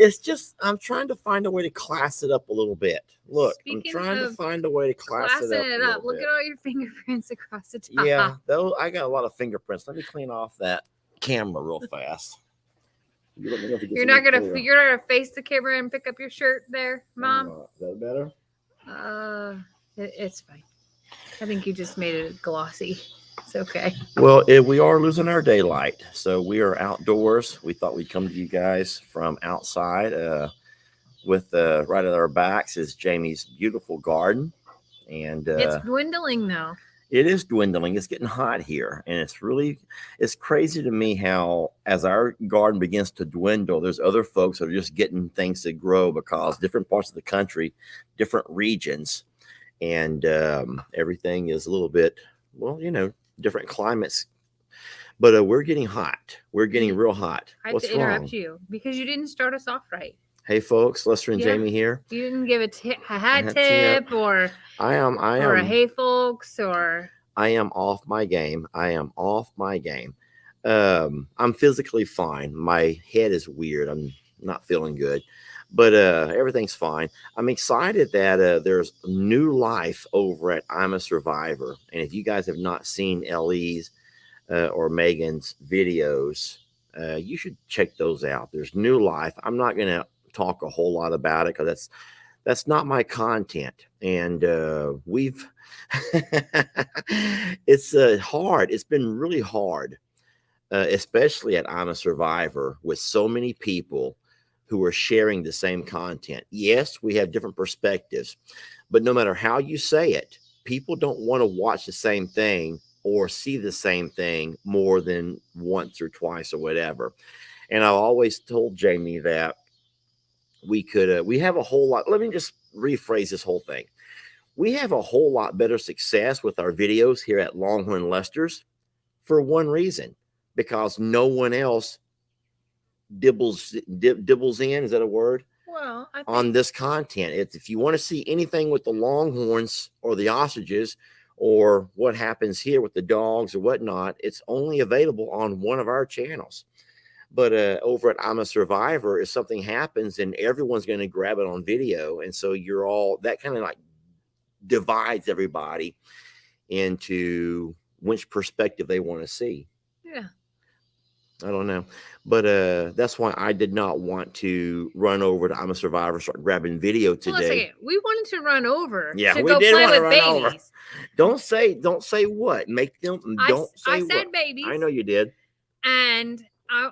It's just I'm trying to find a way to class it up a little bit. Look, I'm trying to find a way to class it up. Look at all your fingerprints across the top. Yeah, though I got a lot of fingerprints. Let me clean off that camera real fast. You're not gonna face the camera and pick up your shirt there, Mom. Is that better? It's fine. I think you just made it glossy. It's okay. Well, we are losing our daylight, so we are outdoors. We thought we'd come to you guys from outside. With right at our backs is Jamie's beautiful garden, and it's dwindling though. It is dwindling. It's getting hot here, and it's crazy to me how as our garden begins to dwindle, there's other folks that are just getting things to grow because different parts of the country, different regions, and everything is a little bit, well, different climates. But we're getting hot. We're getting real hot. I have to interrupt you because you didn't start us off right. Hey folks, Lester and Jami here. You didn't give a hat tip or I am or a hey folks or I am off my game. I'm physically fine. My head is weird. I'm not feeling good, but everything's fine. I'm excited that there's new life over at I'm a Survivor. And if you guys have not seen Ellie's or Megan's videos, you should check those out. There's new life. I'm not going to talk a whole lot about it because that's not my content, and it's hard. It's been really hard, especially at I'm a Survivor, with so many people who are sharing the same content. Yes, we have different perspectives, but no matter how you say it, people don't want to watch the same thing or see the same thing more than once or twice or whatever. And I've always told Jami that we have a whole lot. Let me just rephrase this whole thing. We have a whole lot better success with our videos here at Longhorn Lester's for one reason, because no one else dibbles in. Is that a word? Well, I think on this content. If you want to see anything with the Longhorns or the ostriches or what happens here with the dogs or whatnot, it's only available on one of our channels. But over at I'm a Survivor, if something happens, and everyone's going to grab it on video. And so you're all, that kind of like divides everybody into which perspective they want to see. Yeah. I don't know. But that's why I did not want to run over to I'm a Survivor, start grabbing video today. Well, let's we wanted to run over. Yeah, to we go did play want to with run babies. Over. Don't say what. Make them. I said babies. I know you did. And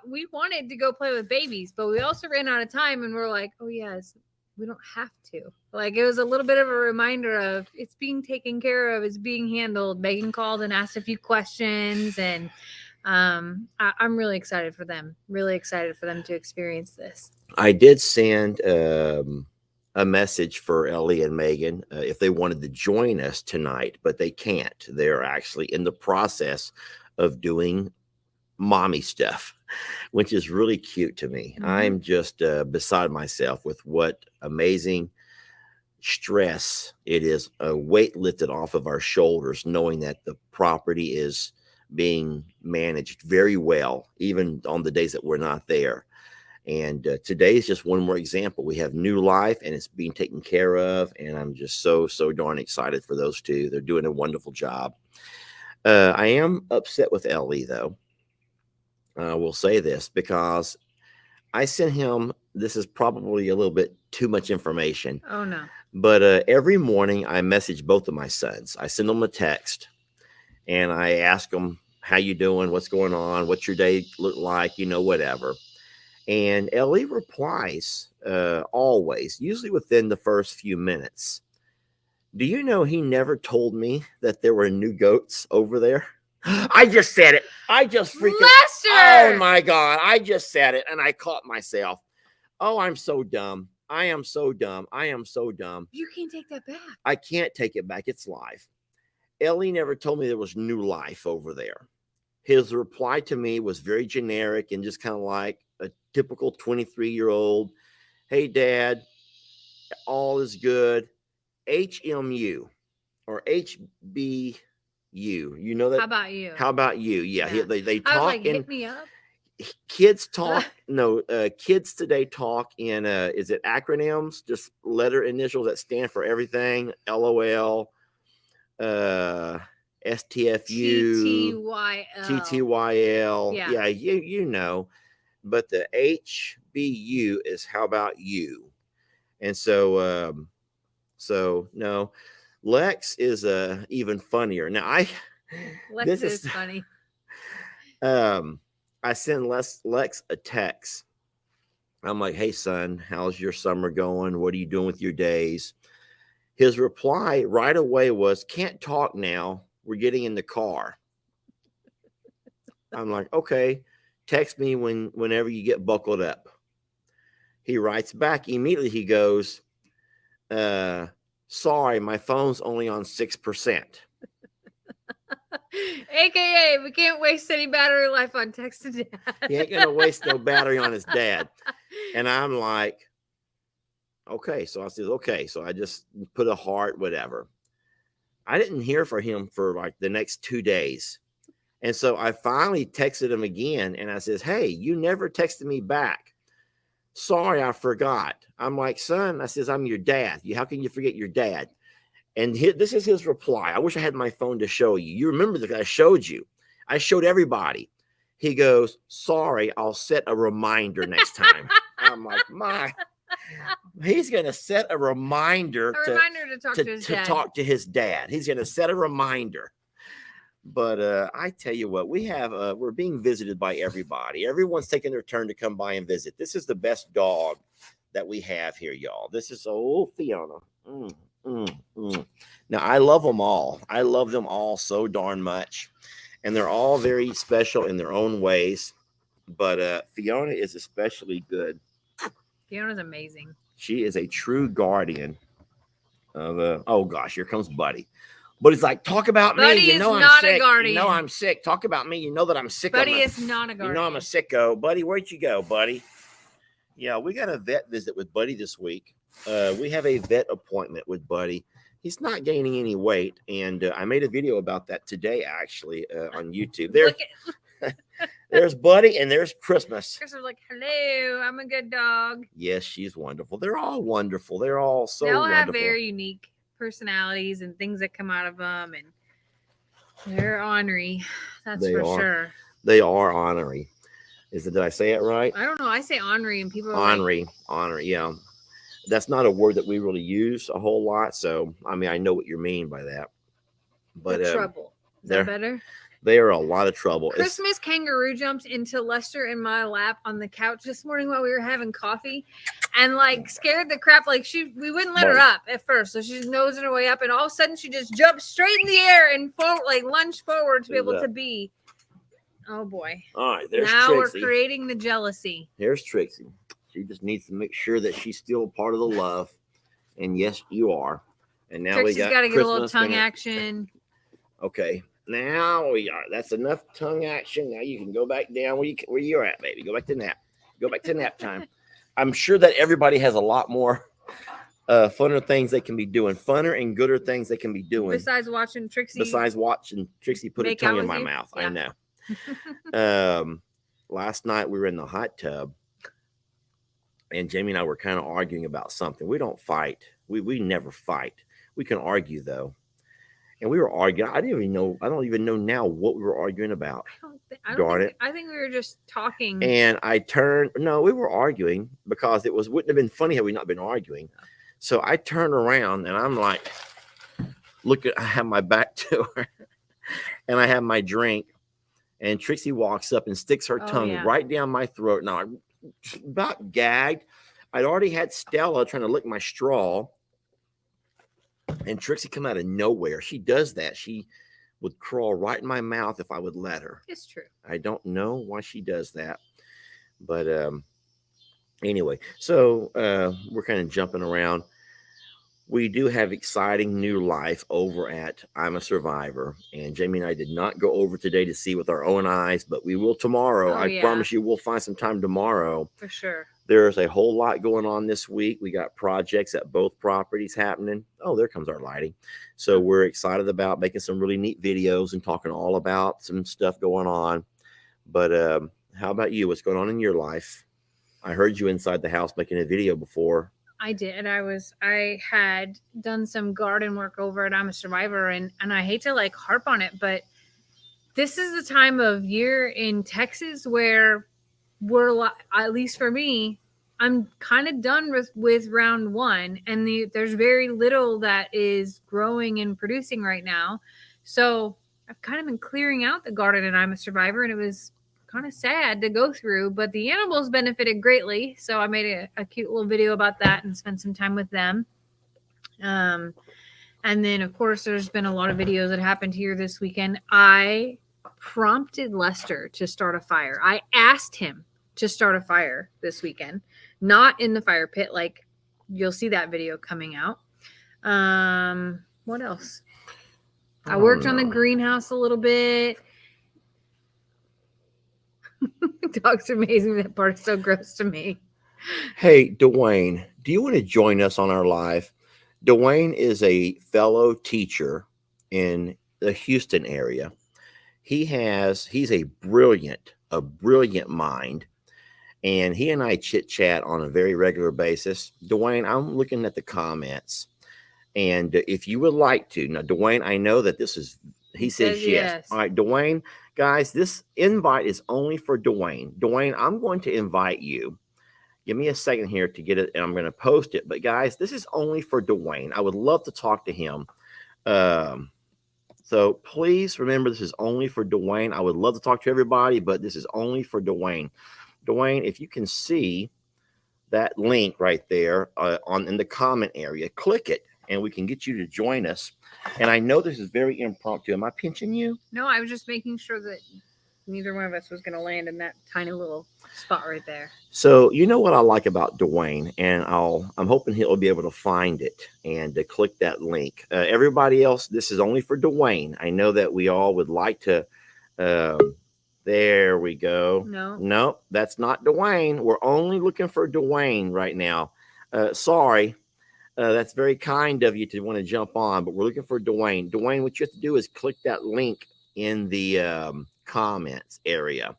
we wanted to go play with babies, but we also ran out of time, and we're like, oh yes, we don't have to. Like, it was a little bit of a reminder of it's being taken care of, it's being handled. Megan called and asked a few questions, and I'm really excited for them. Really excited for them to experience this. I did send a message for Ellie and Megan if they wanted to join us tonight, but they can't. They're actually in the process of doing mommy stuff, which is really cute to me. Mm-hmm. I'm just beside myself with what amazing stress it is, a weight lifted off of our shoulders, knowing that the property is being managed very well, even on the days that we're not there. And today is just one more example. We have new life, and it's being taken care of. And I'm just so darn excited for those two. They're doing a wonderful job. I am upset with Ellie, though. I will say this because I sent him, this is probably a little bit too much information. Oh, no. But every morning I message both of my sons. I send them a text and I ask them, how you doing? What's going on? What's your day look like? Whatever. And Ellie replies always, usually within the first few minutes. Do you know he never told me that there were new goats over there? I just said it. I just freaking. Lester! Oh my God. I just said it and I caught myself. Oh, I'm so dumb. I am so dumb. I am so dumb. You can't take that back. I can't take it back. It's live. Ellie never told me there was new life over there. His reply to me was very generic and just kind of like a typical 23-year-old. Hey, Dad, all is good. HMU or HB. You know that? How about you? How about you? Yeah. They talk. I was like, hit me up. kids talk. No, kids today talk in is it acronyms, just letter initials that stand for everything? LOL, STFU, TTYL. TTYL. Yeah. Yeah, you know. But the HBU is how about you? And so no, Lex is even funnier. Now Lex is funny. I send Lex a text. I'm like, hey son, how's your summer going? What are you doing with your days? His reply right away was, can't talk now. We're getting in the car. I'm like, okay, text me whenever you get buckled up. He writes back immediately. He goes, sorry, my phone's only on 6%. AKA, we can't waste any battery life on texting dad. He ain't gonna waste no battery on his dad. And I'm like, okay. So I said, okay. So I just put a heart, whatever. I didn't hear from him for like the next 2 days. And so I finally texted him again and I says, hey, you never texted me back. Sorry, I forgot. I'm like, son, I says, I'm your dad. How can you forget your dad? And this is his reply. I wish I had my phone to show you. You remember that I showed you. I showed everybody. He goes, sorry, I'll set a reminder next time. I'm like, he's going to set a reminder to talk to his dad. He's going to set a reminder. But I tell you what, we're being visited by everybody. Everyone's taking their turn to come by and visit. This is the best dog that we have here, y'all. This is Fiona. Now, I love them all. I love them all so darn much. And they're all very special in their own ways. But Fiona is especially good. Fiona's amazing. She is a true guardian of oh gosh, here comes Buddy. But it's like, talk about Buddy me. You know I'm sick. You know I'm sick. Talk about me. You know that I'm sick. Buddy is not a guardian. You know I'm a sicko. Buddy, where'd you go, Buddy? Yeah, we got a vet visit with Buddy this week. We have a vet appointment with Buddy. He's not gaining any weight, and I made a video about that today, actually, on YouTube. There's Buddy, and there's Christmas. Christmas like, hello, I'm a good dog. Yes, she's wonderful. They're all wonderful. They're all so they all wonderful. Have very unique personalities and things that come out of them, and they're ornery. That's for sure. They are ornery. Did I say it right? I don't know. I say ornery, and people are ornery. Yeah. That's not a word that we really use a whole lot. So, I mean, I know what you mean by that. But trouble. Is that better? They are a lot of trouble. Christmas kangaroo jumped into Lester in my lap on the couch this morning while we were having coffee, and like scared the crap. Like we wouldn't let her up at first, so she's nosing her way up, and all of a sudden she just jumped straight in the air and lunged forward to be able to be. Oh boy! All right, there's now Trixie. We're creating the jealousy. Here's Trixie. She just needs to make sure that she's still part of the love, and yes, you are. And now Trixie's got to get a little tongue action. Okay. Now we are. That's enough tongue action. Now you can go back down where you're at, baby. Go back to nap. Go back to nap time. I'm sure that everybody has a lot more funner things they can be doing. Funner and gooder things they can be doing. Besides watching Trixie put her tongue in my mouth. Yeah. I know. Last night we were in the hot tub, and Jamie and I were kind of arguing about something. We don't fight. We never fight. We can argue though. And we were arguing. I don't even know now what we were arguing about. I think we were just talking. And we were arguing because wouldn't have been funny had we not been arguing. So I turned around and I'm like, I have my back to her and I have my drink. And Trixie walks up and sticks her tongue right down my throat. Now I'm about gagged. I'd already had Stella trying to lick my straw. And Trixie come out of nowhere. She does that. She would crawl right in my mouth if I would let her. It's true. I don't know why she does that. But anyway, so we're kind of jumping around. We do have exciting new life over at I'm a Survivor. And Jamie and I did not go over today to see with our own eyes, but we will tomorrow. I promise you we'll find some time tomorrow. For sure. There's a whole lot going on this week. We got projects at both properties happening. Oh, there comes our lighting. So we're excited about making some really neat videos and talking all about some stuff going on. But how about you? What's going on in your life? I heard you inside the house making a video before. I did. I had done some garden work over at I'm a Survivor, and I hate to like harp on it, but this is the time of year in Texas where at least for me, I'm kind of done with round one, and there's very little that is growing and producing right now. So I've kind of been clearing out the garden, and I'm a Survivor, and it was kind of sad to go through, but the animals benefited greatly. So I made a cute little video about that and spent some time with them. And then of course there's been a lot of videos that happened here this weekend. I prompted Lester to start a fire. I asked him to start a fire this weekend, not in the fire pit. Like, you'll see that video coming out. What else? I worked on the greenhouse a little bit. Dog's amazing. That part is so gross to me. Hey, Dwayne, do you want to join us on our live? Dwayne is a fellow teacher in the Houston area. He's a brilliant mind. And he and I chit chat on a very regular basis. Dwayne, I'm looking at the comments. And if you would like to, now, Dwayne, I know that he says yes. All right, Dwayne, guys, this invite is only for Dwayne. Dwayne, I'm going to invite you. Give me a second here to get it, and I'm going to post it. But guys, this is only for Dwayne. I would love to talk to him. So please remember, this is only for Dwayne. I would love to talk to everybody, but this is only for Dwayne. Dwayne, if you can see that link right there in the comment area, click it, and we can get you to join us. And I know this is very impromptu. Am I pinching you? No, I was just making sure that neither one of us was going to land in that tiny little spot right there. So you know what I like about Dwayne, and I'm hoping he'll be able to find it and to click that link. Everybody else, this is only for Dwayne. I know that we all would like to. There we go. No, that's not Dwayne. We're only looking for Dwayne right now. Sorry. That's very kind of you to want to jump on, but we're looking for Dwayne. Dwayne, what you have to do is click that link in the comments area.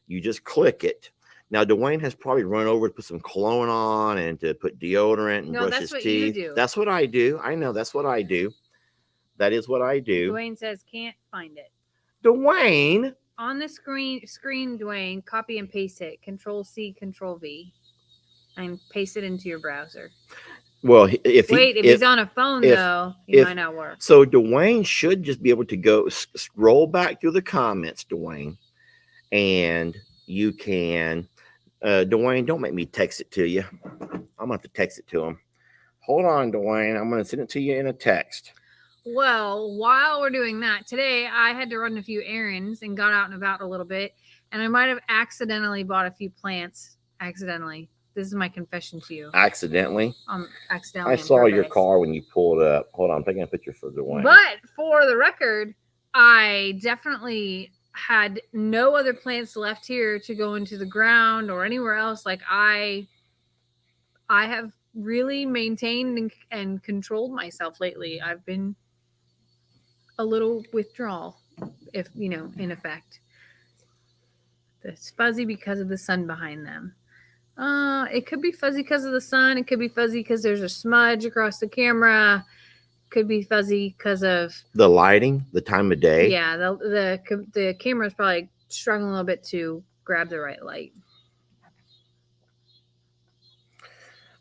You just click it. Now, Dwayne has probably run over to put some cologne on and to put deodorant and brush his teeth. That's what I do. I know that's what I do. That is what I do. Dwayne says can't find it. Dwayne. On the screen, Dwayne, copy and paste it. Control-C, Control-V, and paste it into your browser. Well, if he's on a phone, though, he might not work. So Dwayne should just be able to go scroll back through the comments, Dwayne, and you can. Dwayne, don't make me text it to you. I'm going to have to text it to him. Hold on, Dwayne. I'm going to send it to you in a text. Well, while we're doing that, today I had to run a few errands and got out and about a little bit, and I might have accidentally bought a few plants. Accidentally. This is my confession to you. Accidentally? Accidentally. I saw your car when you pulled up. Hold on, I'm taking a picture for Dwayne. But for the record, I definitely had no other plants left here to go into the ground or anywhere else. Like I have really maintained and controlled myself lately. I've been a little withdrawal, if in effect. It's fuzzy because of the sun behind them. It could be fuzzy because of the sun. It could be fuzzy because there's a smudge across the camera. Could be fuzzy because of the lighting, the time of day. Yeah, the camera is probably struggling a little bit to grab the right light.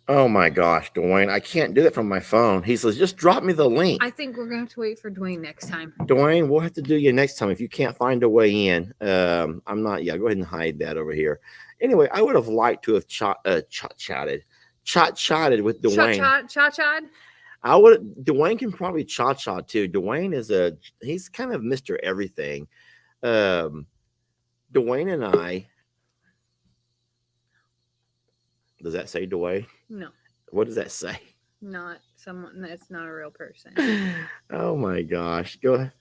Oh my gosh, Dwayne, I can't do that from my phone. He says, just drop me the link. I think we're going to have to wait for Dwayne next time. Dwayne, we'll have to do you next time if you can't find a way in. I'm not, go ahead and hide that over here. Anyway, I would have liked to have chatted with Dwayne. Cha-chad? Dwayne can probably cha-cha too. Dwayne he's kind of Mr. Everything. Dwayne and I, does that say Dwayne? No. What does that say? Not someone that's not a real person. Oh my gosh. Go ahead.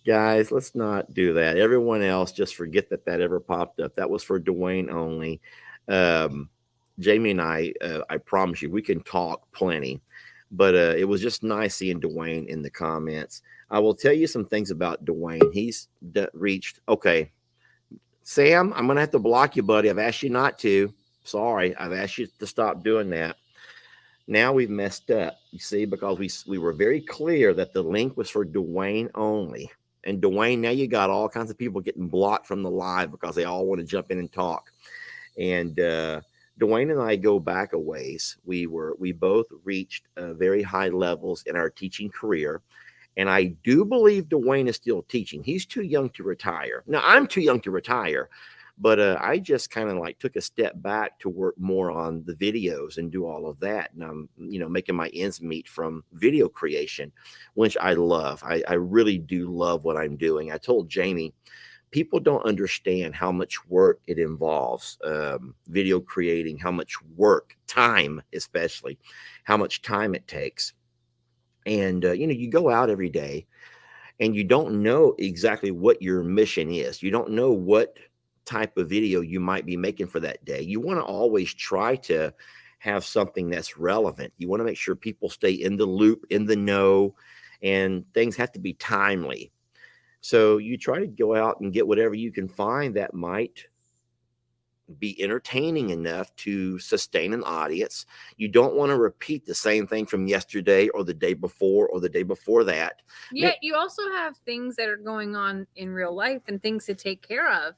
Guys, let's not do that. Everyone else, just forget that ever popped up. That was for Dwayne only. Jami and I promise you, we can talk plenty. But it was just nice seeing Dwayne in the comments. I will tell you some things about Dwayne. He's reached, okay, Sam, I'm gonna have to block you, buddy. I've asked you not to. Sorry, I've asked you to stop doing that. Now we've messed up, you see, because we were very clear that the link was for Dwayne only. And Dwayne, now you got all kinds of people getting blocked from the live because they all want to jump in and talk. And Dwayne and I go back a ways. We both reached very high levels in our teaching career. And I do believe Dwayne is still teaching. He's too young to retire. Now, I'm too young to retire, but I just kind of like took a step back to work more on the videos and do all of that. And I'm, making my ends meet from video creation, which I love. I really do love what I'm doing. I told Jami, people don't understand how much work it involves, video creating, how much work, time, especially, how much time it takes. And, you go out every day and you don't know exactly what your mission is. You don't know what type of video you might be making for that day. You want to always try to have something that's relevant. You want to make sure people stay in the loop, in the know, and things have to be timely. So you try to go out and get whatever you can find that might be entertaining enough to sustain an audience. You don't want to repeat the same thing from yesterday or the day before or the day before that. Yeah, you also have things that are going on in real life and things to take care of.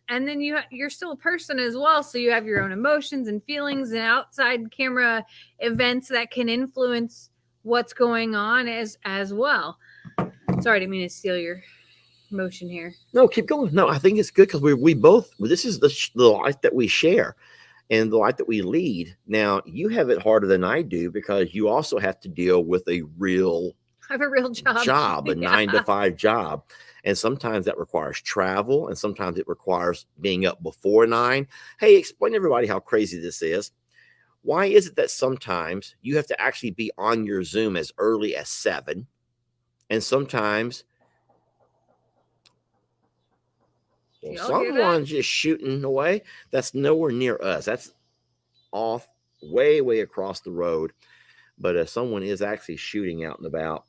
And then you're still a person as well, so you have your own emotions and feelings and outside camera events that can influence what's going on as well. Sorry, I didn't mean to steal your motion here. No, keep going. No, I think it's good because we both, this is the life that we share and the life that we lead. Now, you have it harder than I do because you also have to deal with I have a real job, a 9 to 5 job. And sometimes that requires travel, and sometimes it requires being up before 9. Hey, explain to everybody how crazy this is. Why is it that sometimes you have to actually be on your Zoom as early as 7, and sometimes someone's just shooting away? That's nowhere near us. That's off way across the road. But someone is actually shooting out and about,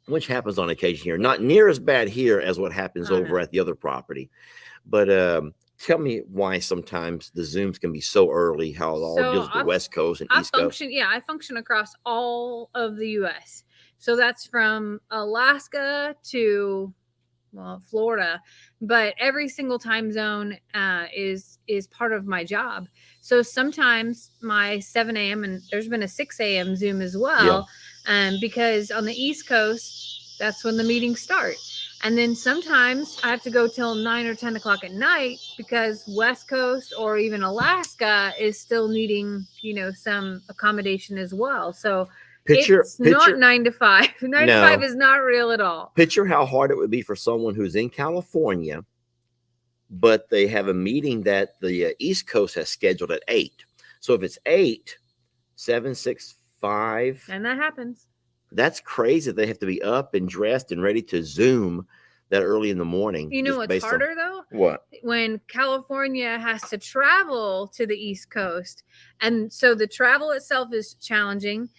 which happens on occasion here. Not near as bad here as what happens over at the other property. But tell me why sometimes the Zooms can be so early, how it all deals with the West Coast and East Coast. Yeah, I function across all of the U.S. So that's from Alaska to Florida, but every single time zone is part of my job. So sometimes my 7 a.m. and there's been a 6 a.m. Zoom as well, because on the East Coast, that's when the meetings start. And then sometimes I have to go till 9 or 10 o'clock at night because West Coast or even Alaska is still needing, some accommodation as well. So it's not 9 to 5. 9 to 5 is not real at all. Picture how hard it would be for someone who's in California, but they have a meeting that the East Coast has scheduled at 8. So if it's 8, 7, 6, 5. And that happens. That's crazy. They have to be up and dressed and ready to Zoom that early in the morning. You know what's harder though? What? When California has to travel to the East Coast. And so the travel itself is challenging.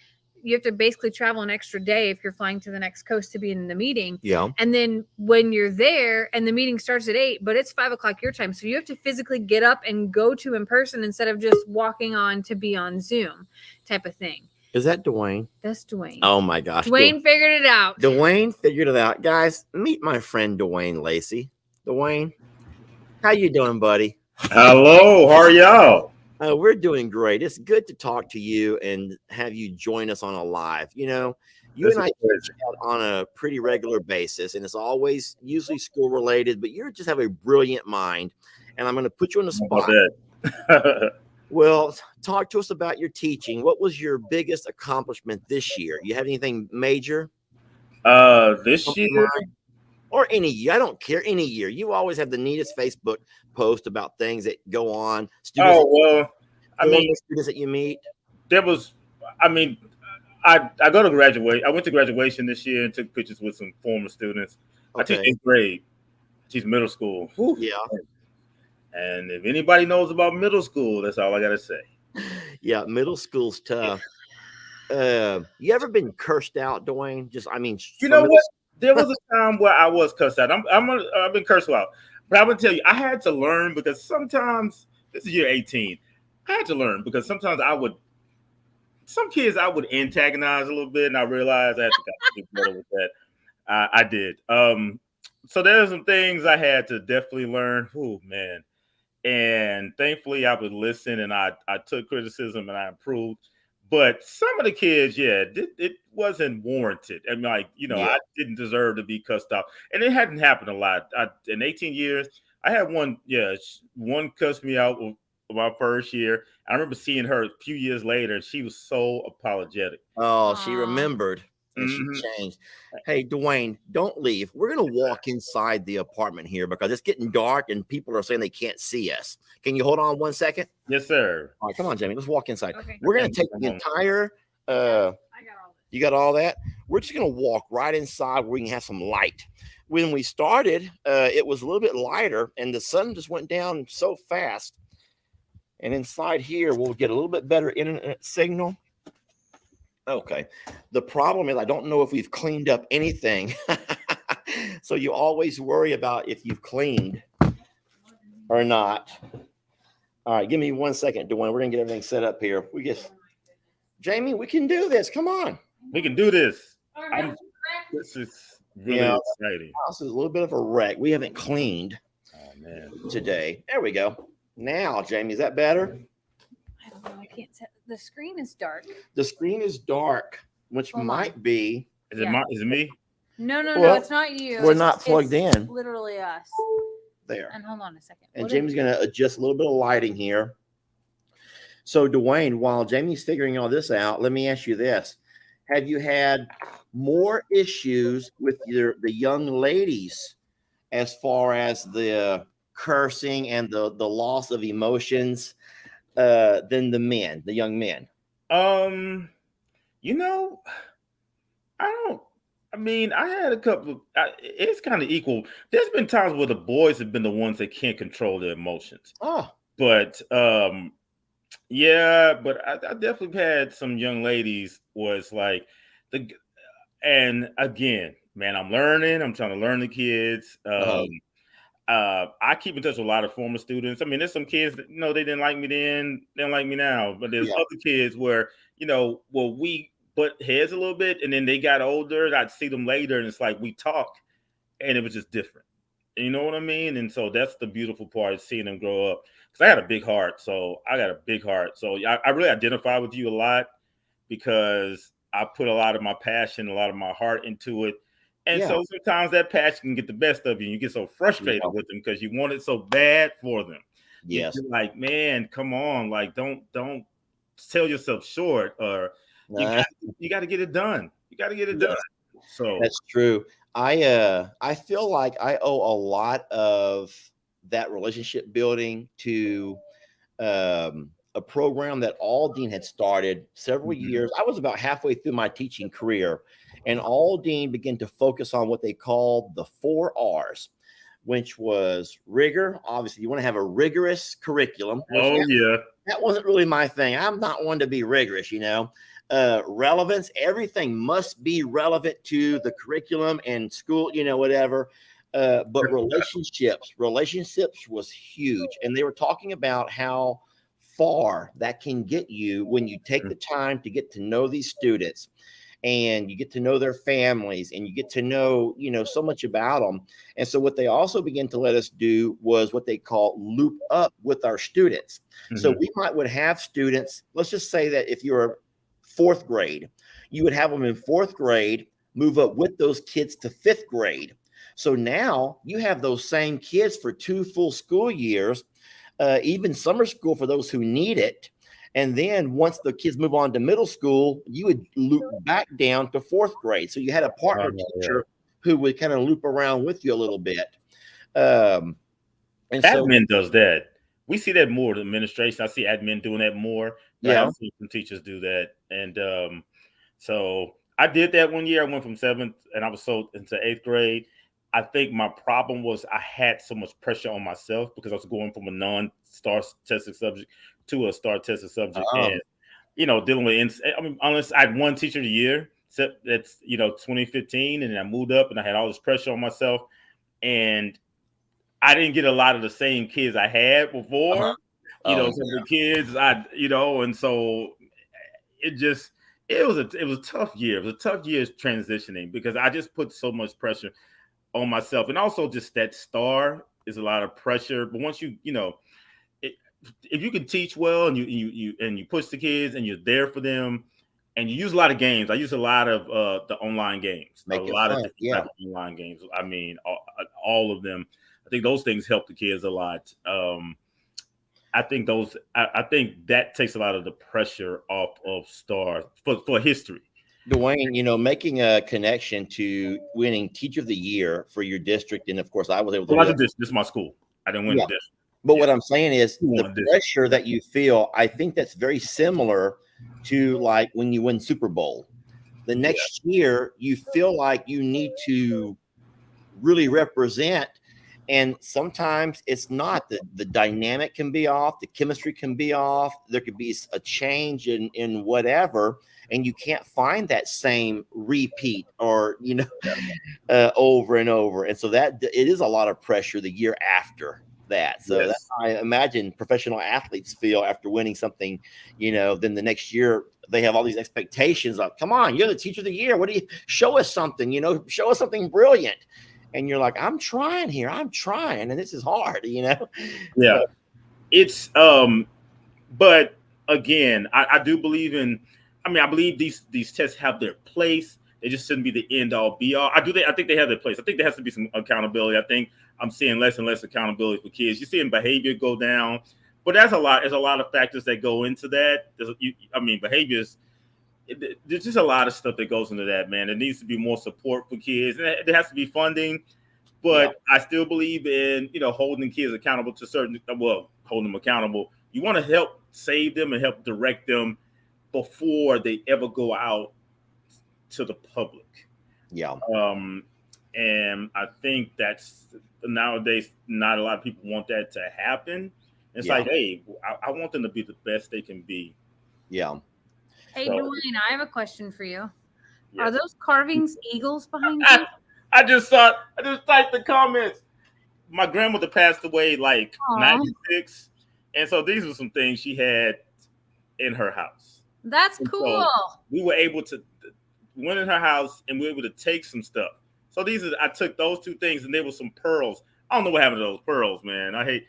You have to basically travel an extra day if you're flying to the next coast to be in the meeting. Yeah. And then when you're there and the meeting starts at 8, but it's 5 o'clock your time. So you have to physically get up and go to in person instead of just walking on to be on Zoom type of thing. Is that Dwayne? That's Dwayne. Oh my gosh. Dwayne figured it out. Dwayne figured it out. Guys, meet my friend Dwayne Lacey. Dwayne, how you doing, buddy? Hello, how are y'all? We're doing great. It's good to talk to you and have you join us on a live. You and I teach out on a pretty regular basis, and it's always usually school related, but you just have a brilliant mind, and I'm going to put you on the spot. Well, talk to us about your teaching. What was your biggest accomplishment this year? You have anything major? This year? Or any year. I don't care. Any year. You always have the neatest Facebook post about things that go on. Students students that you meet. I go to graduate. I went to graduation this year and took pictures with some former students. Okay. I teach 8th grade. I teach middle school. Ooh, yeah. And if anybody knows about middle school, that's all I gotta say. Yeah, middle school's tough. You ever been cursed out, Dwayne? You know what? There was a time where I was cursed out. I've been cursed out, But I would tell you, I had to learn because sometimes this is year 18. I had to learn because sometimes some kids I would antagonize a little bit, and I realized I had to kind of get better with that. I did. So there's some things I had to definitely learn. Oh man. And thankfully I would listen and I took criticism and I improved. But some of the kids, yeah, it wasn't warranted. I mean, like, Yeah. I didn't deserve to be cussed out. And it hadn't happened a lot. In 18 years, I had one, one cussed me out my first year. I remember seeing her a few years later. She was so apologetic. Oh, she Aw. remembered and she Mhm. changed. Hey, Dwayne, don't leave. We're going to walk inside the apartment here because it's getting dark and people are saying they can't see us. Can you hold on 1 second? Yes, sir. All right, come on, Jamie. Let's walk inside. Okay. We're going to take Come the on. entire. I got all this. You got all that? We're just going to walk right inside where we can have some light. When we started, it was a little bit lighter and the sun just went down so fast. And inside here, we'll get a little bit better internet signal. Okay. The problem is I don't know if we've cleaned up anything. So you always worry about if you've cleaned or not. All right, give me 1 second, Dwayne. We're going to get everything set up here. Jamie, we can do this. Come on. We can do this. All right. This is really Yeah. exciting. House is a little bit of a wreck. We haven't cleaned Oh man. today. There we go. Now, Jamie, is that better? I don't know. I can't tell. The screen is dark. The screen is dark, which Hold on. might be. Is it Yeah. is it me? No, Well, it's not you. we're not plugged It's in. Literally us. There. And hold on a second. And What Jamie's going to adjust a little bit of lighting here. So, Dwayne, while Jamie's figuring all this out, let me ask you this. Have you had more issues with the young ladies as far as the cursing and the loss of emotions than the young men? I mean, I had a couple of, it's kind of equal. There's been times where the boys have been the ones that can't control their emotions. Oh, But yeah, but I definitely had some young ladies was like and again, man, I'm learning. I'm trying to learn the kids. I keep in touch with a lot of former students. I mean, there's some kids that they didn't like me then, they don't like me now. But there's other kids where we butt heads a little bit, and then they got older. And I'd see them later, and it's like we talk, and it was just different. You know what I mean? And so that's the beautiful part of seeing them grow up. Because I had a big heart, so I really identify with you a lot because I put a lot of my passion, a lot of my heart into it. And so sometimes that passion can get the best of you. And you get so frustrated with them because you want it so bad for them. yes. You're like, man, come on. Like, don't sell yourself short, or you got to get it done. You got to get it done. So that's true. I feel like I owe a lot of that relationship building to a program that Aldine had started several years. I was about halfway through my teaching career, and Aldine began to focus on what they called the 4 R's, which was rigor. Obviously, you want to have a rigorous curriculum. That wasn't really my thing. I'm not one to be rigorous, relevance. Everything must be relevant to the curriculum and school, whatever. But relationships was huge. And they were talking about how far that can get you when you take the time to get to know these students, and you get to know their families, and you get to know, so much about them. And so what they also began to let us do was what they call loop up with our students. So we would have students, let's just say that if you're 4th grade, you would have them in 4th grade, move up with those kids to 5th grade. So now you have those same kids for 2 full school years, even summer school for those who need it. And then once the kids move on to middle school, you would loop back down to 4th grade. So you had a partner teacher who would kind of loop around with you a little bit. And admin does that. We see that more in administration. I see admin doing that more. Yeah. I've seen some teachers do that. And so I did that one year. I went from 7th and I was so into 8th grade. I think my problem was I had so much pressure on myself because I was going from a non-star tested subject to a star tested subject. And, dealing with, unless I had one teacher a year, except that's, 2015. And I moved up and I had all this pressure on myself. And I didn't get a lot of the same kids I had before. Uh-huh. Oh, Some of the kids and so it just it was a tough year. It was a tough year transitioning because I just put so much pressure on myself, and also just that star is a lot of pressure. But once it, if you can teach well and you push the kids and you're there for them, and you use a lot of games. I use a lot of the online games, make a it lot of fun. different Yeah. type of online games. I mean, all of them. I think those things help the kids a lot. I think I think that takes a lot of the pressure off of stars for history. Dwayne, making a connection to winning Teacher of the Year for your district, and of course, I was able to Well, do this is my school. I didn't win Yeah. the district. But Yeah. what I'm saying is You the won this. pressure that you feel, I think that's very similar to like when you win Super Bowl. The next year, you feel like you need to really represent. And sometimes it's not. The dynamic can be off, the chemistry can be off, there could be a change in whatever, and you can't find that same repeat or over and over. And so that it is a lot of pressure the year after that. So that's how I imagine professional athletes feel after winning something, then the next year they have all these expectations like, come on, you're the Teacher of the Year. What do you show us something, show us something brilliant. And you're like, I'm trying here. I'm trying. And this is hard, Yeah. But, It's but again, I do believe I believe these tests have their place. They just shouldn't be the end all be all. I think they have their place. I think there has to be some accountability. I think I'm seeing less and less accountability for kids. You're seeing behavior go down, but there's a lot of factors that go into that. Behaviors. There's just a lot of stuff that goes into that, man. There needs to be more support for kids. And there has to be funding, but I still believe in holding kids accountable to holding them accountable. You want to help save them and help direct them before they ever go out to the public. Yeah. And I think that's nowadays not a lot of people want that to happen. It's like, hey, I want them to be the best they can be. Yeah. Hey, Dwayne, I have a question for you. Yes. Are those carvings eagles behind you? I just typed the comments. My grandmother passed away like 96. And so these are some things she had in her house. That's cool. So we were able to went in her house and we were able to take some stuff. So I took those two things and there were some pearls. I don't know what happened to those pearls, man. I hate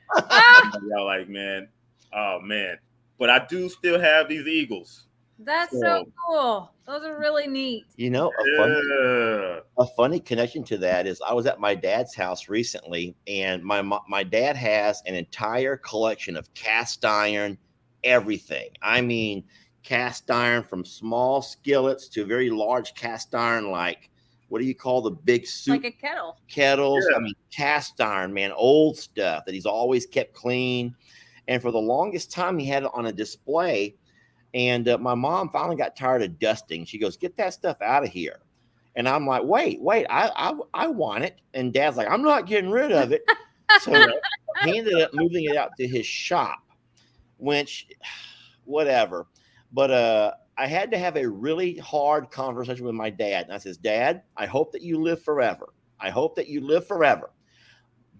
y'all like, man. Oh man. But I do still have these eagles. That's so cool. Those are really neat. A funny connection to that is I was at my dad's house recently, and my dad has an entire collection of cast iron everything. I mean, cast iron from small skillets to very large cast iron, like what do you call the big soup? Like a kettle. Kettles. Yeah. I mean, cast iron, man, old stuff that he's always kept clean. And for the longest time, he had it on a display. And my mom finally got tired of dusting. She goes, "Get that stuff out of here." And I'm like, wait, I want it. And Dad's like, "I'm not getting rid of it." So he ended up moving it out to his shop, which, whatever. But I had to have a really hard conversation with my dad. And I says, "Dad, I hope that you live forever. I hope that you live forever.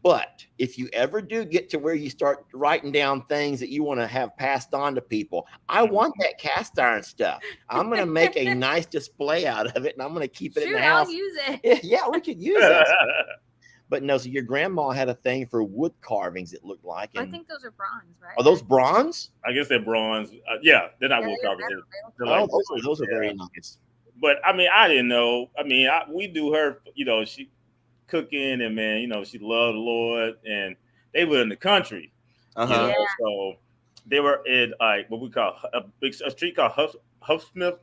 But if you ever do get to where you start writing down things that you want to have passed on to people, I want that cast iron stuff. I'm going to make a nice display out of it, and I'm going to keep it in the house." I'll use it. Yeah, we could use it. But no, so your grandma had a thing for wood carvings, it looked like. I think those are bronze, right? Are those bronze? I guess they're bronze. Yeah, they're not wood carvings. Those are very nice. But I didn't know. We do her, she cooking, and man, she loved the Lord, and they were in the country. So they were in like what we call a street called Huffsmith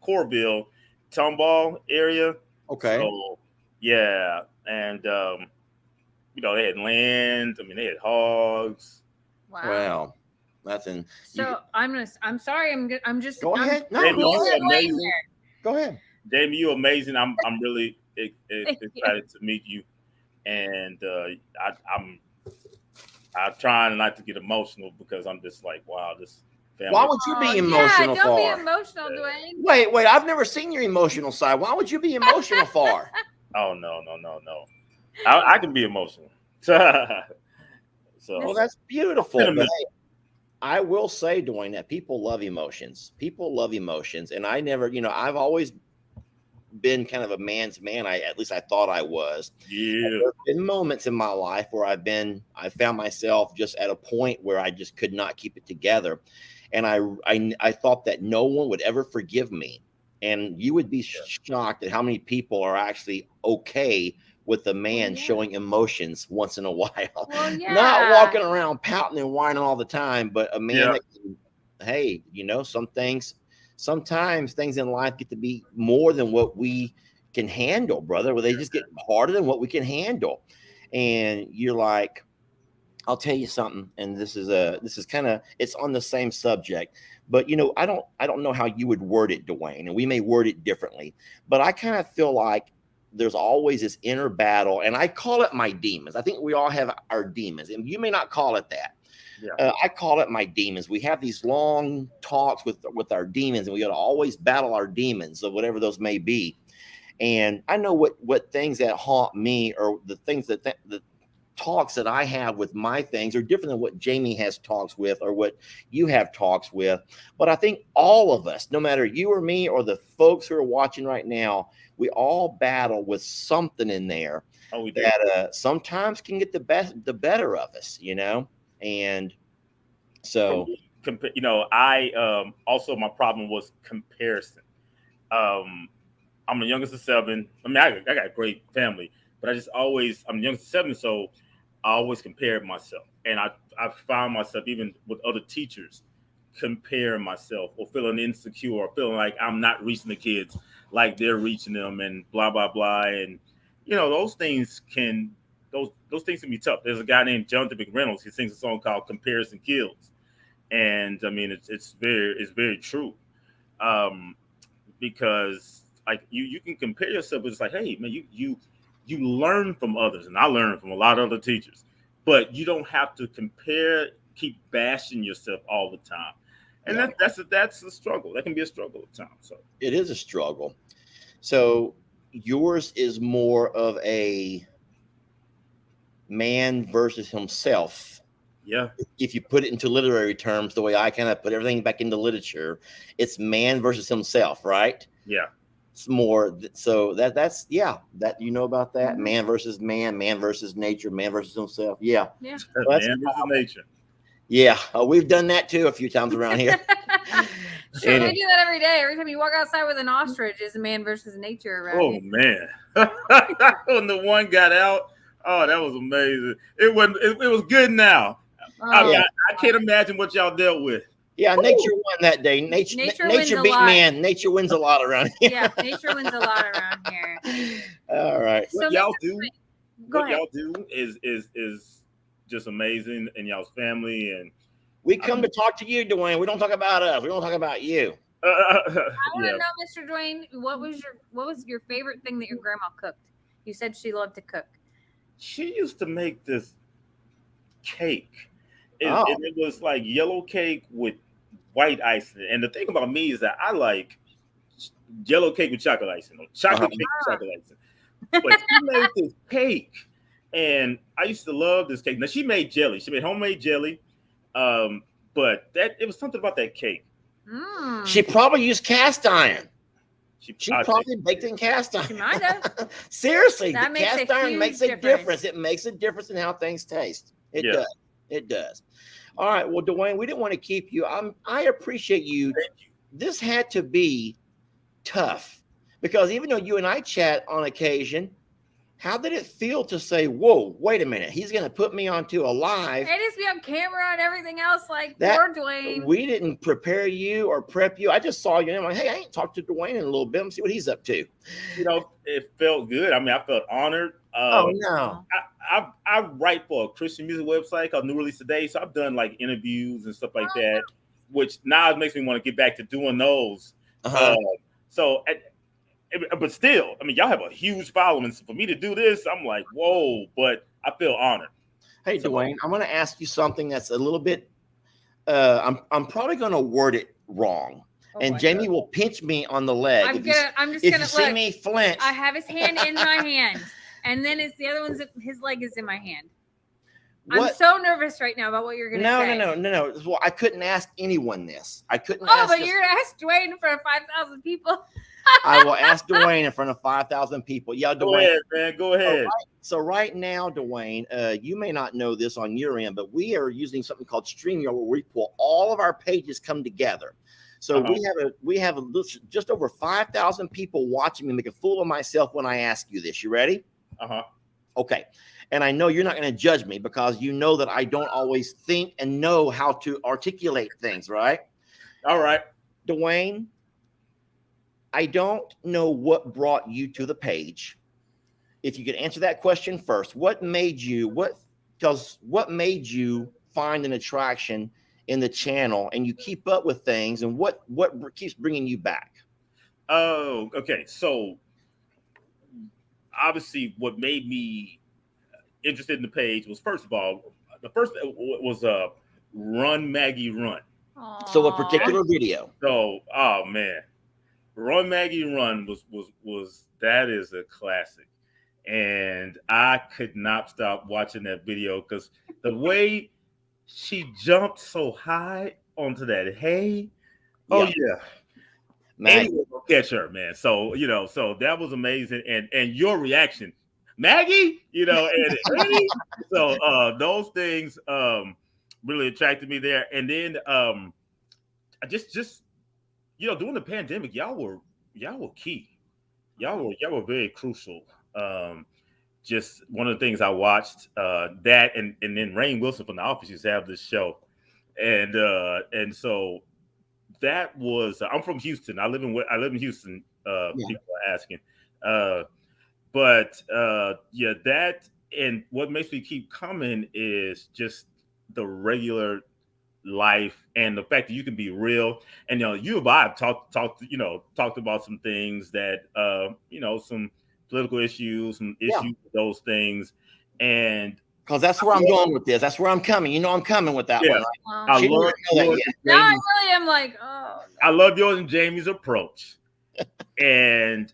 Corville, Tomball area. Okay. So yeah, and they had land. They had hogs. Wow. That's in. So I'm sorry. I'm just. Go ahead. No, amazing. Go ahead. Jamie, you're amazing. I'm really excited to meet you, and I'm trying not to get emotional because I'm just like, wow, this family. Why would you be emotional don't be emotional, Dwayne. Wait, I've never seen your emotional side. Why would you be emotional for? Oh no. I can be emotional. So Well, that's beautiful. Sentiment. But hey, I will say, Dwayne, that people love emotions. People love emotions, and I never, I've always been kind of a man's man. At least I thought I was. Yeah. There's been moments in my life where I found myself just at a point where I just could not keep it together, and I thought that no one would ever forgive me, and you would be shocked at how many people are actually okay with a man showing emotions once in a while, Well, not walking around pouting and whining all the time, but a man Yeah. that can, hey, sometimes things in life get to be more than what we can handle, brother, where they just get harder than what we can handle. And you're like, I'll tell you something, and this is kind of, it's on the same subject, but I don't know how you would word it, Dwayne, and we may word it differently, but I kind of feel like there's always this inner battle, and I call it my demons. I think we all have our demons, and you may not call it that. Yeah. I call it my demons. We have these long talks with our demons, and we got to always battle our demons, of whatever those may be. And I know what things that haunt me, or the things the talks that I have with my things, are different than what Jami has talks with, or what you have talks with. But I think all of us, no matter you or me or the folks who are watching right now, we all battle with something in there that sometimes can get the better of us, and so, I also, my problem was comparison. I'm the youngest of seven. I mean, I got a great family, but I'm the youngest of seven, so I always compared myself, and I found myself, even with other teachers, comparing myself, or feeling insecure, or feeling like I'm not reaching the kids like they're reaching them, and blah blah blah. And those things can those things can be tough. There's a guy named Jonathan McReynolds. He sings a song called "Comparison Kills," and I mean it's very true, because like you can compare yourself, but it's like, hey man, you learn from others, and I learned from a lot of other teachers, but you don't have to keep bashing yourself all the time. And that's a struggle. That can be a struggle at times. So it is a struggle. So yours is more of a man versus himself. Yeah. If you put it into literary terms, the way I kind of put everything back into literature, it's man versus himself, right? Yeah. It's more so that about that. Man versus man versus nature, man versus himself. Yeah. Yeah. Man versus nature. Yeah. We've done that too a few times around here. Sure, we do that every day. Every time you walk outside with an ostrich, it's man versus nature around you. Man. When the one got out, oh, that was amazing. It was good now. I can't imagine what y'all dealt with. Yeah, nature won that day. Nature beat man. Nature wins a lot around here. Yeah, nature wins a lot around here. All right. What y'all do is just amazing, and y'all's family. And we come to talk to you, Dwayne. We don't talk about us. We don't talk about you. I want to know, Mr. Dwayne, what was your favorite thing that your grandma cooked? You said she loved to cook. She used to make this cake. It was like yellow cake with white icing. And the thing about me is that I like yellow cake with chocolate icing, or chocolate cake with chocolate icing. But she made this cake, and I used to love this cake. Now, she made jelly. She made homemade jelly. But it was something about that cake. She probably used cast iron. She probably baked in cast iron. She might have. Seriously, the cast iron makes a difference. It makes a difference in how things taste. It does. It does. All right. Well, Dwayne, we didn't want to keep you. I appreciate you. This had to be tough, because even though you and I chat on occasion, how did it feel to say, whoa, wait a minute, he's going to put me onto a live? It is be on camera and everything else, like poor Dwayne. We didn't prepare you or prep you. I just saw you and I'm like, hey, I ain't talked to Dwayne in a little bit. Let's see what he's up to. It felt good. I mean, I felt honored. No. I write for a Christian music website called New Release Today. So I've done like interviews and stuff like that, which now it makes me want to get back to doing those. But still, I mean, y'all have a huge following. So for me to do this, I'm like, whoa, but I feel honored. Hey, Dwayne, I'm going to ask you something that's a little bit, I'm probably going to word it wrong. And Jami will pinch me on the leg. If you see me flinch. I have his hand in my hand. And then it's the other one's, his leg is in my hand. I'm so nervous right now about what you're going to say. No. Well, I couldn't ask anyone this. I couldn't ask but you're going to ask Dwayne in front of 5,000 people. I will ask Dwayne in front of 5,000 people. Yeah, Dwayne. Go ahead, man. Go ahead. So right now, Dwayne, you may not know this on your end, but we are using something called StreamYard where we pull all of our pages come together. So we have just over 5,000 people watching me make a fool of myself when I ask you this. You ready? Okay. And I know you're not going to judge me because you know that I don't always think and know how to articulate things, right? All right. Dwayne, I don't know what brought you to the page. If you could answer that question first, what made you find an attraction in the channel and you keep up with things, and what keeps bringing you back? Oh, okay. So obviously what made me interested in the page was, first of all, the first was Run Maggie Run. Aww. So a particular video. So, oh man, Run Maggie Run was that is a classic, and I could not stop watching that video because the way she jumped so high onto that hay. Oh yeah. Anyone will catch her, man. So so that was amazing, and your reaction, Maggie, and Eddie. So those things really attracted me there, and then I just during the pandemic, y'all were key, y'all were very crucial. Just one of the things I watched that, and then Rainn Wilson from The Office used to have this show, and so that was. I'm from Houston. I live in Houston. People are asking, but that, and what makes me keep coming is just the regular life and the fact that you can be real. And you and I have talked about some things that some political issues, some issues with those things, and because that's where I'm going with this. That's where I'm coming. I'm coming with that one. Right? Wow. I love yours. Now I really am like, oh. I love yours and Jamie's approach. And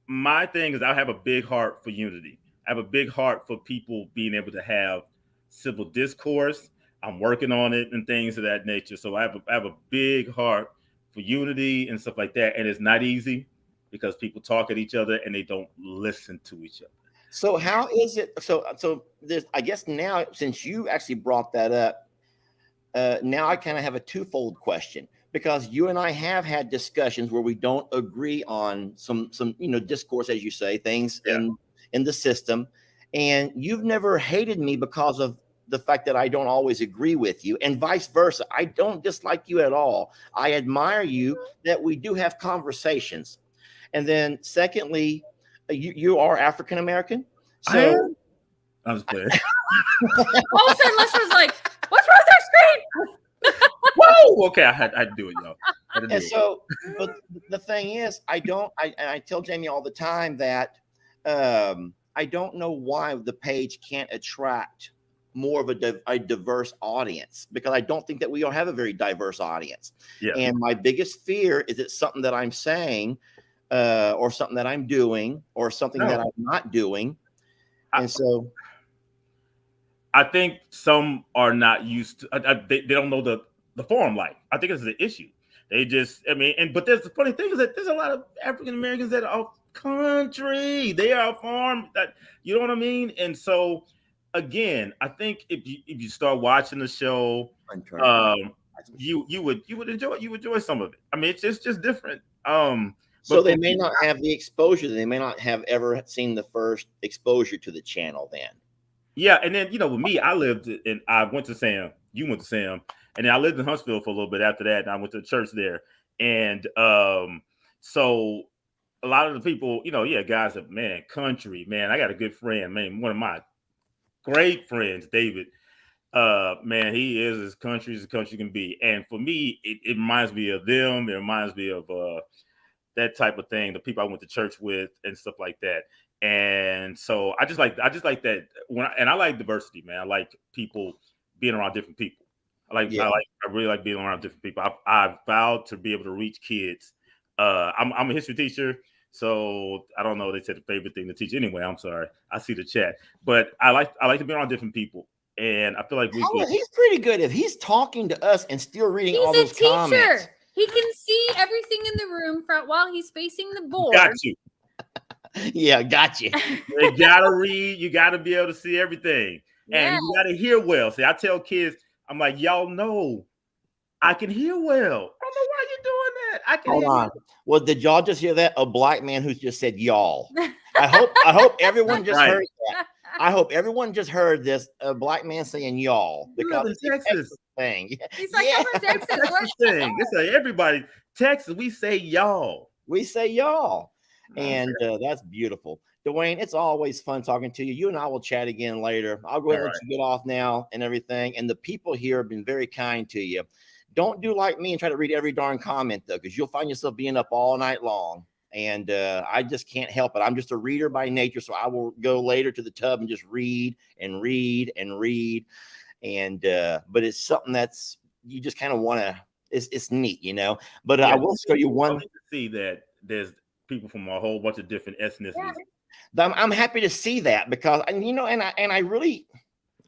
my thing is, I have a big heart for unity. I have a big heart for people being able to have civil discourse. I'm working on it and things of that nature. So I have a big heart for unity and stuff like that. And it's not easy because people talk at each other and they don't listen to each other. So how is it? So this, I guess now, since you actually brought that up, now I kind of have a twofold question, because you and I have had discussions where we don't agree on some discourse, as you say, things in the system, and you've never hated me because of the fact that I don't always agree with you, and vice versa. I don't dislike you at all. I admire you that we do have conversations. And then secondly, you are African American. So I was playing. All of a sudden, Lester's like, "What's wrong with our screen?" Whoa! Okay, I had to do it, y'all. And so, but the thing is, I tell Jamie all the time that I don't know why the page can't attract more of a diverse audience, because I don't think that we all have a very diverse audience. Yeah. And my biggest fear is it's something that I'm saying, or something that I'm doing, or something that I'm not doing. And so I think some are not used to, they don't know the farm life. I think it's an issue. They just, but there's the funny thing is that there's a lot of African Americans that are country. They are farm, that, you know what I mean? And so again, I think if you start watching the show, you would enjoy some of it. It's just different. So they may not have the exposure. They may not have ever seen the first exposure to the channel then. Yeah. And then, with me, I went to Sam, you went to Sam, and then I lived in Huntsville for a little bit after that. And I went to church there. And so a lot of the people, guys are, country, I got a good friend, one of my great friends, David. He is as country can be. And for me, it reminds me of them. It reminds me of that type of thing, the people I went to church with and stuff like that. And so I just like that I like diversity, man. I like people being around different people. I really like being around different people. I vowed to be able to reach kids. I'm a history teacher, so I don't know. They said the favorite thing to teach anyway. I'm sorry. I see the chat, but I like to be around different people. And I feel like we Oh, could. he's pretty good. If he's talking to us and still reading all He's a those teacher. comments. He can see everything in the room while he's facing the board. Got you. Yeah, got you. You gotta read. You gotta be able to see everything, and you gotta hear well. See, I tell kids, I'm like, y'all know, I can hear well. I don't know why you're doing that. I can. Hold on. Well, did y'all just hear that? A black man who just said y'all. I hope everyone just heard that. I hope everyone just heard this. A black man saying y'all because it's a Texas thing. He's like, I'm from Texas. Texas thing. It's like everybody Texas. We say y'all. We say y'all. And that's beautiful. Dwayne, it's always fun talking to you. You and I will chat again later. I'll go ahead and let you get off now and everything. And the people here have been very kind to you. Don't do like me and try to read every darn comment, though, because you'll find yourself being up all night long. And I just can't help it. I'm just a reader by nature. So I will go later to the tub and just read and read and read. And but it's something that's you just kind of want to. It's neat, you know. But I will show you one. To see that there's people from a whole bunch of different ethnicities. Yeah. I'm happy to see that because, you know, and I really,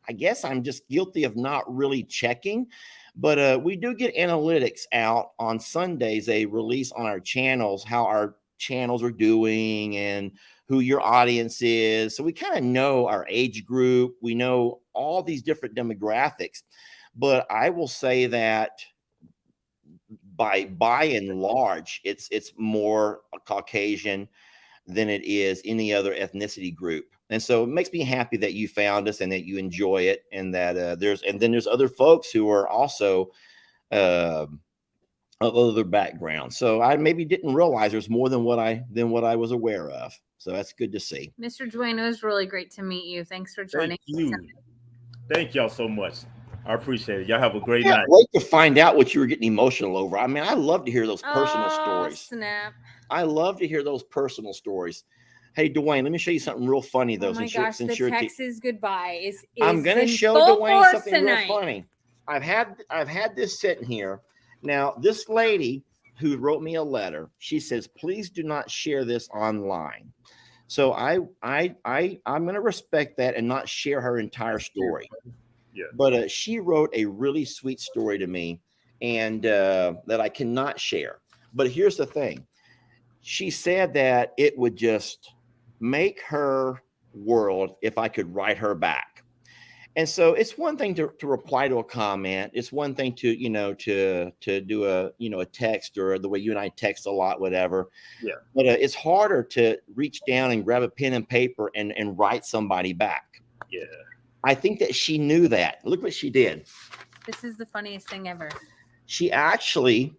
I guess I'm just guilty of not really checking, but we do get analytics out on Sundays. They release on our channels how our channels are doing and who your audience is. So we kind of know our age group. We know all these different demographics, but I will say that by and large, it's more Caucasian than it is any other ethnicity group. And so it makes me happy that you found us and that you enjoy it, and that there's other folks who are also of other backgrounds. So I maybe didn't realize there's more than what I was aware of. So that's good to see. Mr. Dwayne, it was really great to meet you. Thanks for joining. Thank y'all so much. I appreciate it. Y'all have a great night. Wait to find out what you were getting emotional over. I mean, I love to hear those personal stories. Snap. I love to hear those personal stories. Hey, Dwayne, let me show you something real funny, though. Oh my gosh, the Texas goodbye is I'm going to show Dwayne something real funny. I've had this sitting here. Now, this lady who wrote me a letter, she says, please do not share this online. So I'm going to respect that and not share her entire story. Yeah. But she wrote a really sweet story to me, and that I cannot share. But here's the thing. She said that it would just make her world if I could write her back. And so it's one thing to reply to a comment. It's one thing to, you know, to do a text, or the way you and I text a lot, whatever. Yeah. But it's harder to reach down and grab a pen and paper and write somebody back. Yeah. I think that she knew that. Look what she did. This is the funniest thing ever. She actually...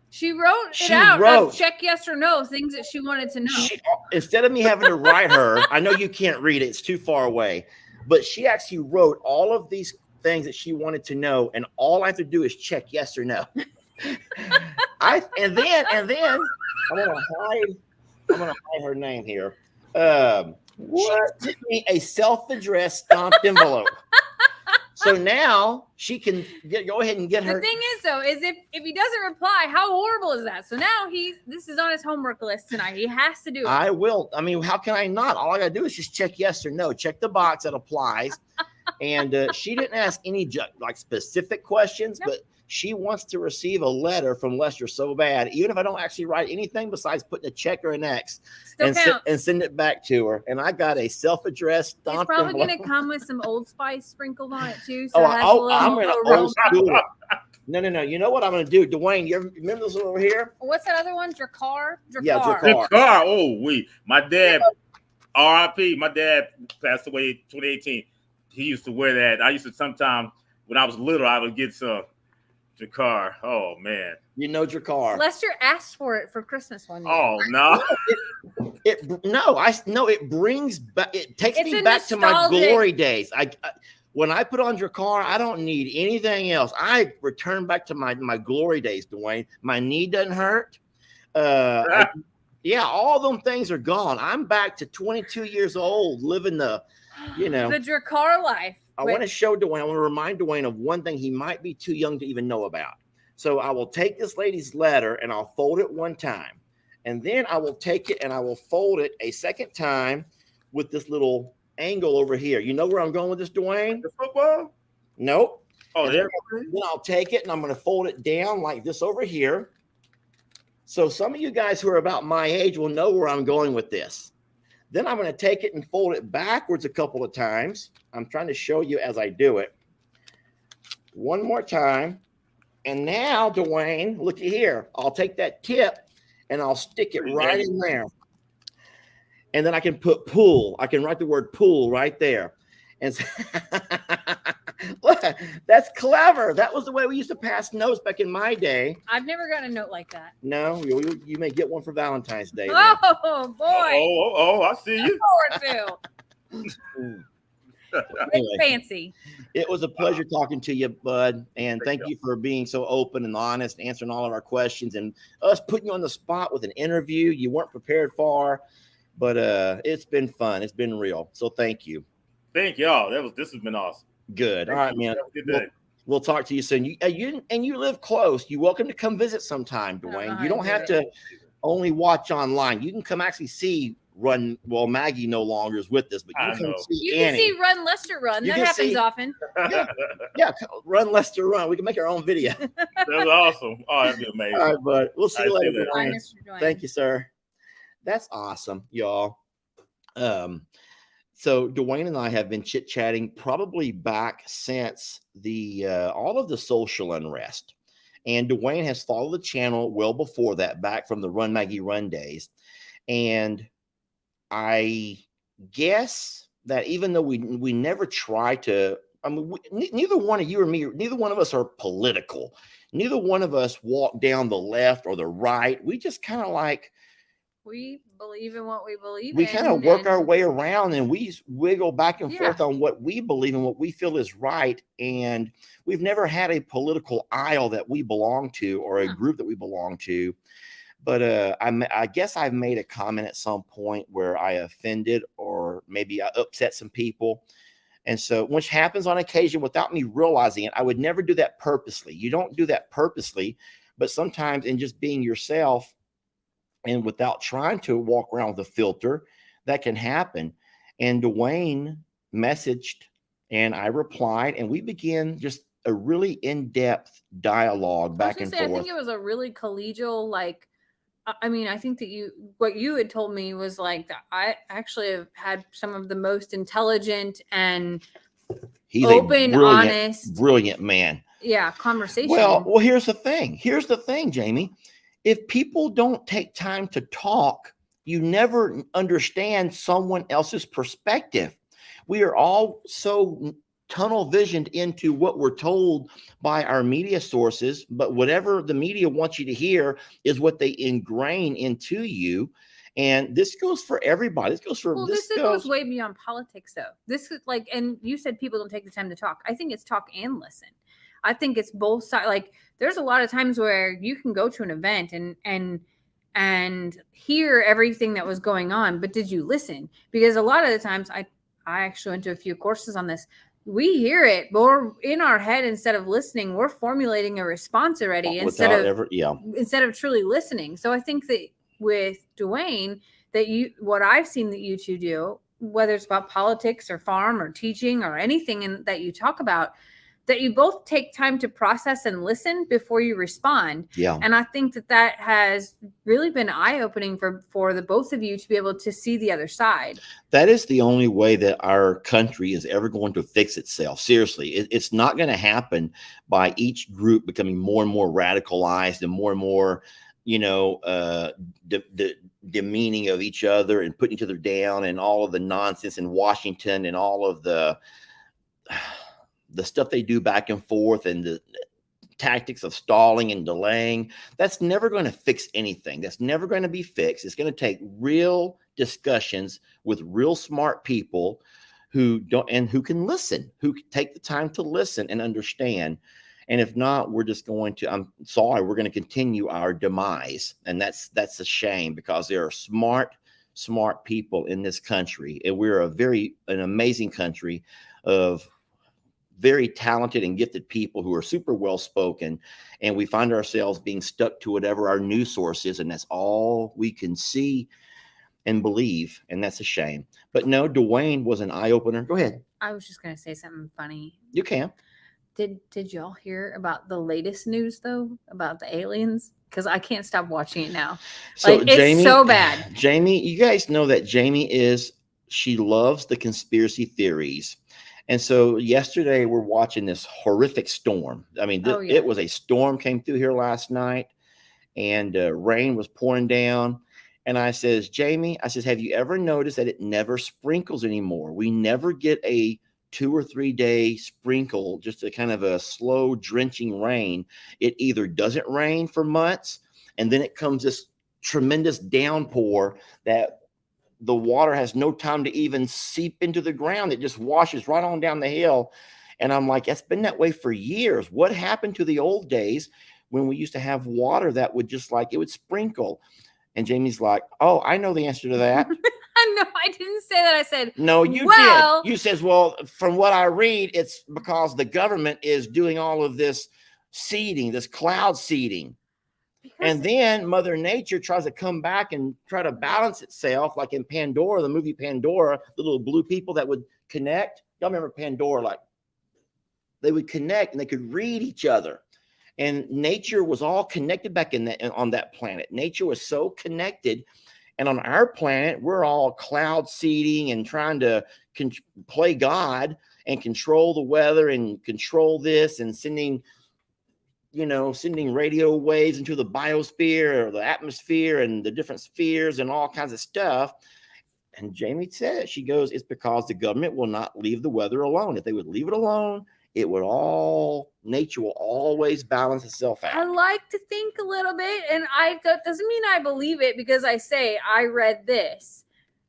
She wrote it out. Check yes or no, things that she wanted to know. Instead of me having to write her, I know you can't read it. It's too far away. But she actually wrote all of these things that she wanted to know, and all I have to do is check yes or no. And then I'm gonna hide her name here. She sent me a self-addressed stamped envelope. So now she can go ahead and get her. The thing is, though, is if he doesn't reply, how horrible is that? So now this is on his homework list tonight. He has to do it. I will. I mean, how can I not? All I got to do is just check yes or no. Check the box that applies. And she didn't ask any like specific questions, but she wants to receive a letter from Lester so bad, even if I don't actually write anything besides putting a check or an X and send it back to her. And I got a self-addressed stamped It's probably envelope. going to come with some Old Spice sprinkled on it too. So I'm going to old school it. No. You know what I'm going to do, Dwayne? You remember this one over here? What's that other one? Drakkar? Yeah, Drakkar. Oh, my dad, R.I.P. My dad passed away in 2018. He used to wear that. I used to sometimes when I was little, I would get some Drakkar. Oh man, you know Drakkar. Lester asked for it for Christmas one year. Oh no, it brings back. It takes me back to my glory days. When I put on Drakkar, I don't need anything else. I return back to my glory days, Dwayne. My knee doesn't hurt. All them things are gone. I'm back to 22 years old, living the Drakkar life. I want to show Dwayne. I want to remind Dwayne of one thing he might be too young to even know about. So I will take this lady's letter and I'll fold it one time. And then I will take it and I will fold it a second time with this little angle over here. You know where I'm going with this, Dwayne? The football? Nope. Oh, Then I'll take it and I'm going to fold it down like this over here. So some of you guys who are about my age will know where I'm going with this. Then I'm going to take it and fold it backwards a couple of times. I'm trying to show you as I do it. One more time. And now, Dwayne, looky here. I'll take that tip and I'll stick it right in there. And then I can put pool. I can write the word pool right there. And look, that's clever. That was the way we used to pass notes back in my day. I've never gotten a note like that. No, you may get one for Valentine's Day. Oh, boy. I see you. Anyway, fancy. It was a pleasure talking to you, bud. And thank you for being so open and honest, answering all of our questions, and us putting you on the spot with an interview you weren't prepared for. But it's been fun. It's been real. So thank you. Thank y'all. This has been awesome. Good. All right, man. We'll talk to you soon. You live close. You're welcome to come visit sometime, Dwayne. You don't have to only watch online. You can come actually see Run. Well, Maggie no longer is with us, but you can see Annie. You can see Run Lester Run. That happens often. Yeah, Run Lester Run. We can make our own video. That was awesome. Oh, that'd be amazing. All right, bud. We'll see you later, Bye, Mr. Dwayne. Thank you, sir. That's awesome, y'all. So Dwayne and I have been chit-chatting probably back since the all of the social unrest. And Dwayne has followed the channel well before that, back from the Run Maggie Run days. And I guess that even though we never try to, I mean, neither one of you or me, neither one of us are political. Neither one of us walk down the left or the right. We just kind of like, we believe in what we believe in. We kind of work our way around and we wiggle back and forth on what we believe and what we feel is right. And we've never had a political aisle that we belong to or a group that we belong to. But I guess I've made a comment at some point where I offended or maybe I upset some people. And so, which happens on occasion without me realizing it. I would never do that purposely. You don't do that purposely, but sometimes in just being yourself, and without trying to walk around with a filter, that can happen. And Dwayne messaged and I replied, and we began just a really in-depth dialogue back and forth. I think it was a really collegial, like, I mean, I think that what you had told me was like that I actually have had some of the most intelligent and open, honest, brilliant man. Yeah, conversation. Well, here's the thing. Here's the thing, Jamie. If people don't take time to talk, you never understand someone else's perspective. We are all so tunnel visioned into what we're told by our media sources, but whatever the media wants you to hear is what they ingrain into you. And this goes for everybody. This goes for this goes way beyond politics, though. This is like, and you said people don't take the time to talk. I think it's talk and listen. I think it's both sides. Like, there's a lot of times where you can go to an event and hear everything that was going on, but did you listen? Because a lot of the times, I actually went to a few courses on this. We hear it, but we're in our head instead of listening. We're formulating a response already instead of truly listening. So I think that with Dwayne, what I've seen that you two do, whether it's about politics or farm or teaching or anything that you talk about, that you both take time to process and listen before you respond. Yeah. And I think that has really been eye-opening for the both of you to be able to see the other side. That is the only way that our country is ever going to fix itself. Seriously, it's not going to happen by each group becoming more and more radicalized and more, demeaning of each other and putting each other down and all of the nonsense in Washington and all of the stuff they do back and forth and the tactics of stalling and delaying. That's never going to fix anything. That's never going to be fixed. It's going to take real discussions with real smart people who can listen, who take the time to listen and understand. And if not, we're just going to, I'm sorry, we're going to continue our demise. And that's a shame, because there are smart people in this country. And we're an amazing country of very talented and gifted people who are super well spoken, and we find ourselves being stuck to whatever our news source is, and that's all we can see. and believe, and that's a shame. But no, Dwayne was an eye opener. Go ahead. I was just gonna say something funny. You can. Did y'all hear about the latest news though about the aliens? Because I can't stop watching it now. So Like, Jamie, it's so bad. Jamie, you guys know that she loves the conspiracy theories. And so yesterday we're watching this horrific storm. I mean, it was a storm came through here last night, and rain was pouring down. And I says, Jamie, I says, have you ever noticed that it never sprinkles anymore? We never get a 2 or 3 day sprinkle, just a kind of a slow drenching rain. It either doesn't rain for months, and then it comes this tremendous downpour that the water has no time to even seep into the ground. It just washes right on down the hill. And I'm like, it's been that way for years. What happened to the old days when we used to have water that would just like, it would sprinkle? And Jamie's like, oh, I know the answer to that. No, I didn't say that. I said, no, you did. You says, well, from what I read, it's because the government is doing all of this seeding, this cloud seeding. And then Mother Nature tries to come back and try to balance itself, like in Pandora, the movie Pandora, the little blue people that would connect. Y'all remember Pandora? Like, they would connect and they could read each other. And nature was all connected back on that planet. Nature was so connected. And on our planet, we're all cloud seeding and trying to play God and control the weather and control this and sending radio waves into the biosphere or the atmosphere and the different spheres and all kinds of stuff. And Jamie said, she goes, it's because the government will not leave the weather alone. If they would leave it alone, nature will always balance itself out. I like to think a little bit, and that doesn't mean I believe it because I say I read this.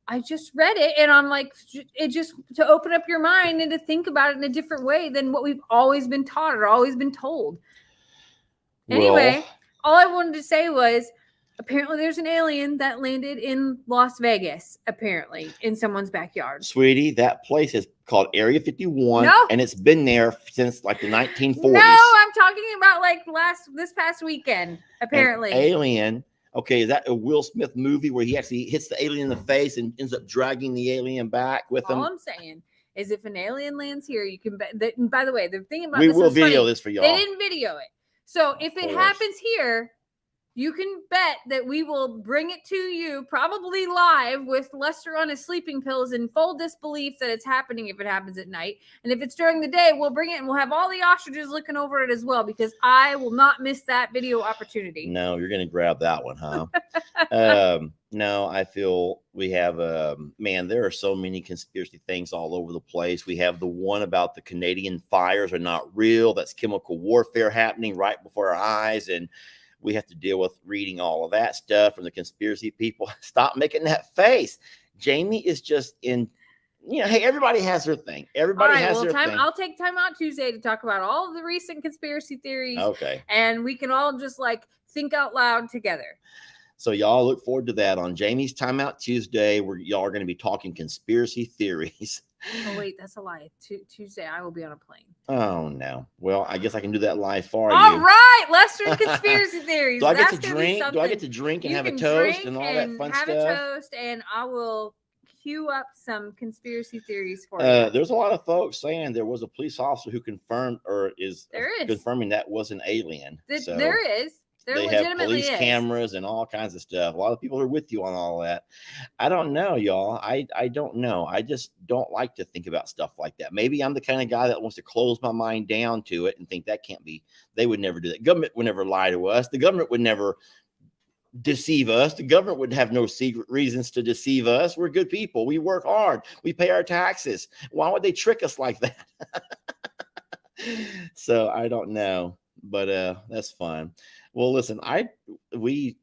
I just read it, and I'm like, it just to open up your mind and to think about it in a different way than what we've always been taught or always been told. Anyway, all I wanted to say was, apparently there's an alien that landed in Las Vegas, apparently, in someone's backyard. Sweetie, that place is called Area 51, and it's been there since like the 1940s. No, I'm talking about like this past weekend, apparently. An alien. Okay, is that a Will Smith movie where he actually hits the alien in the face and ends up dragging the alien back with him? All I'm saying is if an alien lands here, you can bet that, and by the way, the thing about we will video this for y'all. They didn't video it. So if it happens here, you can bet that we will bring it to you probably live with Lester on his sleeping pills in full disbelief that it's happening if it happens at night. And if it's during the day, we'll bring it and we'll have all the ostriches looking over it as well, because I will not miss that video opportunity. No, you're going to grab that one, huh? No, I feel we have, man, there are so many conspiracy things all over the place. We have the one about the Canadian fires are not real. That's chemical warfare happening right before our eyes. And we have to deal with reading all of that stuff from the conspiracy people. Stop making that face. Jamie is just hey, everybody has their thing. Everybody has their thing. I'll take time out Tuesday to talk about all of the recent conspiracy theories. Okay. And we can all just like think out loud together. So y'all look forward to that on Jamie's Timeout Tuesday, where y'all are going to be talking conspiracy theories. Oh, wait, that's a lie. Tuesday, I will be on a plane. Oh, no. Well, I guess I can do that live for you. All right. Let's drink conspiracy theories. Do I get to drink? Do I get to drink and have a toast and all that fun stuff? Have a toast, and I will queue up some conspiracy theories for you. There's a lot of folks saying there was a police officer who confirmed or is confirming that was an alien. There is. They have police cameras and all kinds of stuff. A lot of people are with you on all that. I don't know, y'all. I don't know. I just don't like to think about stuff like that. Maybe I'm the kind of guy that wants to close my mind down to it and think that can't be. They would never do that. Government would never lie to us. The government would never deceive us. The government would have no secret reasons to deceive us. We're good people. We work hard. We pay our taxes. Why would they trick us like that? So I don't know, but that's fun. Well, listen, we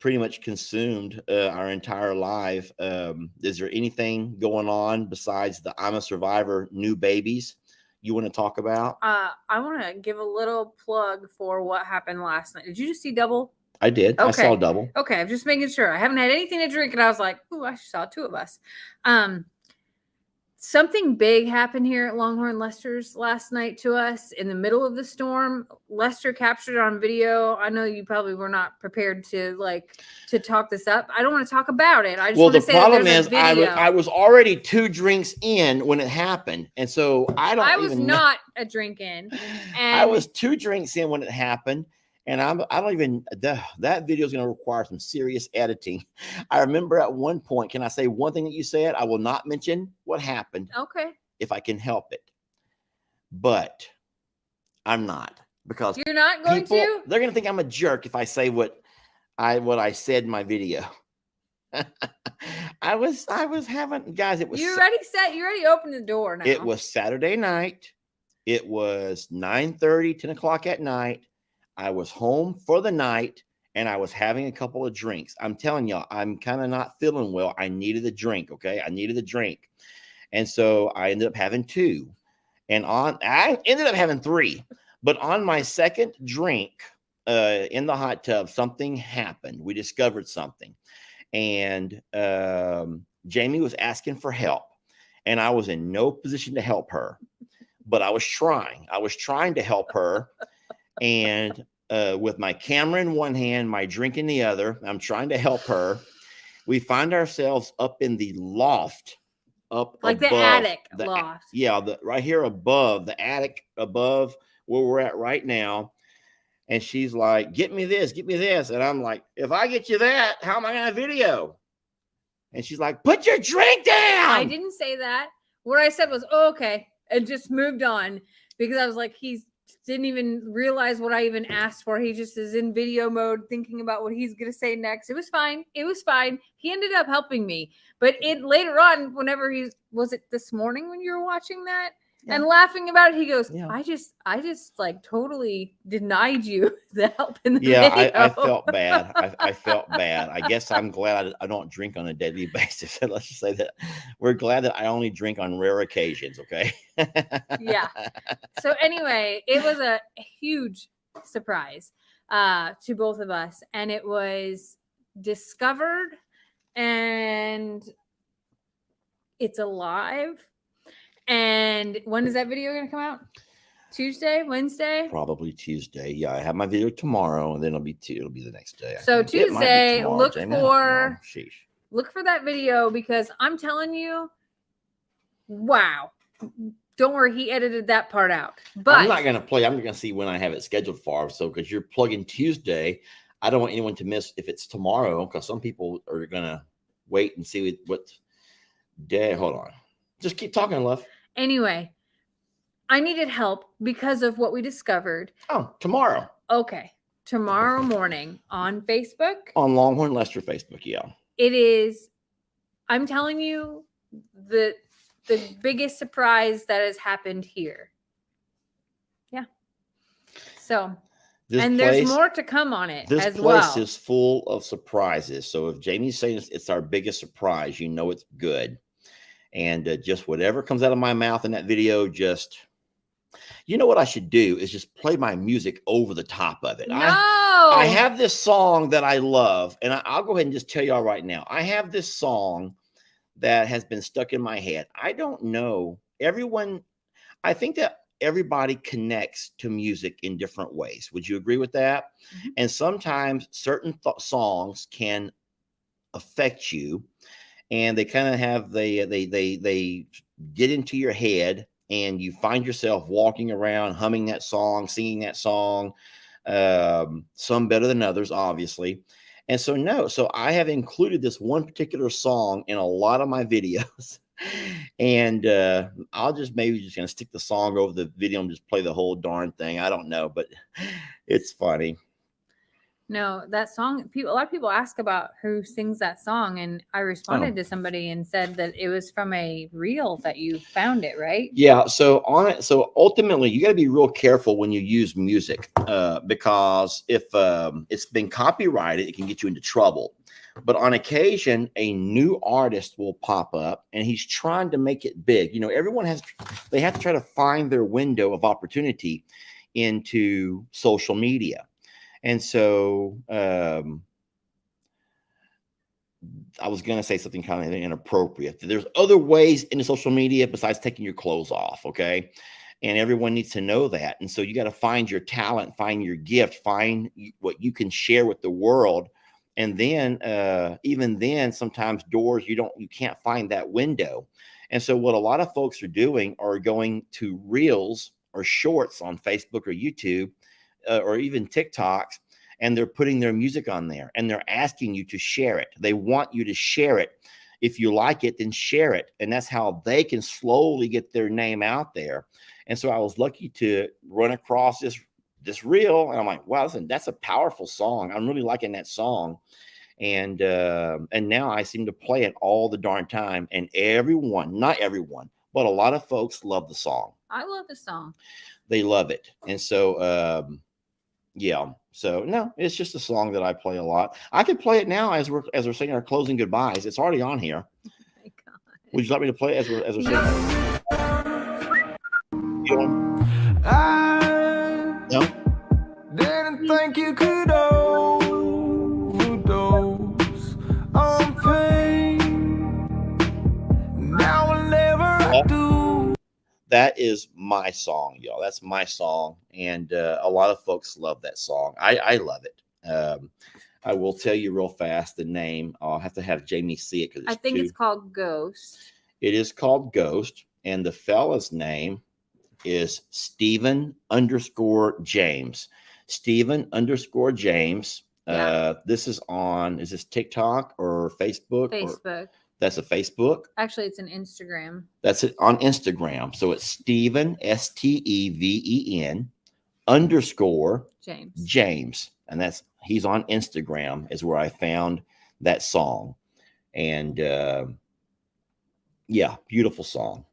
pretty much consumed our entire life. Is there anything going on besides the I'm a Survivor new babies you want to talk about? I want to give a little plug for what happened last night. Did you just see Double? I did. Okay. I saw Double. Okay, I'm just making sure. I haven't had anything to drink, and I was like, "Ooh, I saw two of us." something big happened here at Longhorn Lester's last night to us in the middle of the storm. Lester captured it on video. I know you probably were not prepared to talk this up. I don't want to talk about it. I just Well, want to the say that problem there's is a video. I was already 2 drinks in when it happened. And so I was not a drink in. And I was 2 drinks in when it happened. And I don't even, that video is going to require some serious editing. I remember at one point, can I say one thing that you said? I will not mention what happened. Okay. If I can help it. But I'm not, because you're not going to? They're going to think I'm a jerk if I say what I said in my video. I was having, guys, it was. You already opened the door now. It was Saturday night. It was 9:30, 10 o'clock at night. I was home for the night and I was having a couple of drinks. I'm telling y'all, I'm kind of not feeling well. I needed a drink. Okay. I needed a drink. And so I ended up having 2, and I ended up having 3, but on my second drink in the hot tub, something happened. We discovered something, and Jamie was asking for help, and I was in no position to help her, but I was trying to help her. And with my camera in one hand, my drink in the other, I'm trying to help her. We find ourselves up in the loft, up like above, the attic loft. Yeah, right here above, the attic above where we're at right now. And she's like, get me this. And I'm like, if I get you that, how am I going to video? And she's like, put your drink down. I didn't say that. What I said was, oh, okay. And just moved on, because I was like, didn't even realize what I even asked for. He just is in video mode thinking about what he's going to say next. It was fine. He ended up helping me. But later on, whenever was it this morning when you were watching that? Yeah. And laughing about it, he goes, yeah. I just like totally denied you the help in the video. I felt bad. I felt bad. I guess I'm glad I don't drink on a daily basis. Let's just say that we're glad that I only drink on rare occasions. Okay. Yeah. So anyway, it was a huge surprise to both of us, and it was discovered, and it's alive. And when is that video going to come out? Tuesday, Wednesday? Probably Tuesday. Yeah, I have my video tomorrow, and then it'll be the next day. So Tuesday, look for that video, because I'm telling you, wow. Don't worry, he edited that part out. But I'm not going to play. I'm going to see when I have it scheduled for. So because you're plugging Tuesday, I don't want anyone to miss if it's tomorrow, because some people are going to wait and see what day. Hold on. Just keep talking, love. Anyway, I needed help because of what we discovered. Oh, tomorrow. Okay. Tomorrow morning on Facebook. On Longhorn Lester Facebook, yeah. It is, I'm telling you, the biggest surprise that has happened here. Yeah. So, there's more to come on it as well. This place is full of surprises. So if Jamie's saying it's our biggest surprise, you know it's good. And just whatever comes out of my mouth in that video, you know what I should do is just play my music over the top of it. No. I have this song that I love, and I'll go ahead and just tell y'all right now. I have this song that has been stuck in my head. I don't know. I think that everybody connects to music in different ways. Would you agree with that? Mm-hmm. And sometimes certain songs can affect you, and they kind of have they get into your head, and you find yourself walking around humming that song, singing that song, some better than others, obviously. And so I have included this one particular song in a lot of my videos, and I'll maybe just gonna stick the song over the video and just play the whole darn thing. I don't know, but it's funny. No, that song, a lot of people ask about who sings that song, and I responded to somebody and said that it was from a reel that you found it, right? Yeah. So ultimately, you got to be real careful when you use music, because if it's been copyrighted, it can get you into trouble. But on occasion, a new artist will pop up, and he's trying to make it big. You know, they have to try to find their window of opportunity into social media. And so I was going to say something kind of inappropriate. There's other ways in the social media besides taking your clothes off. Okay. And everyone needs to know that. And so you got to find your talent, find your gift, find what you can share with the world. And then even then, sometimes doors you can't find that window. And so what a lot of folks are doing are going to reels or shorts on Facebook or YouTube or even TikToks, and they're putting their music on there and they're asking you to share it. They want you to share it. If you like it, then share it. And that's how they can slowly get their name out there. And so I was lucky to run across this reel, and I'm like, wow, listen, that's a powerful song. I'm really liking that song. And now I seem to play it all the darn time. And everyone, not everyone, but a lot of folks love the song. I love the song. They love it. And so, yeah. So no, it's just a song that I play a lot. I could play it now as we're saying our closing goodbyes. It's already on here. Oh my God. Would you like me to play it as we're saying? I No? didn't think you could overdose on pain. Now whenever I do. That is my song, y'all. That's my song. And a lot of folks love that song. I love it. I will tell you real fast the name. I'll have to have Jamie see it. I think it's called Ghost. It is called Ghost. And the fella's name is Stephen_James. Stephen_James. Yeah. This is is this TikTok or Facebook? Facebook. That's a Facebook. Actually, it's an Instagram. That's it on Instagram. So it's Stephen, STEVEN _James. And he's on Instagram is where I found that song. And yeah, beautiful song.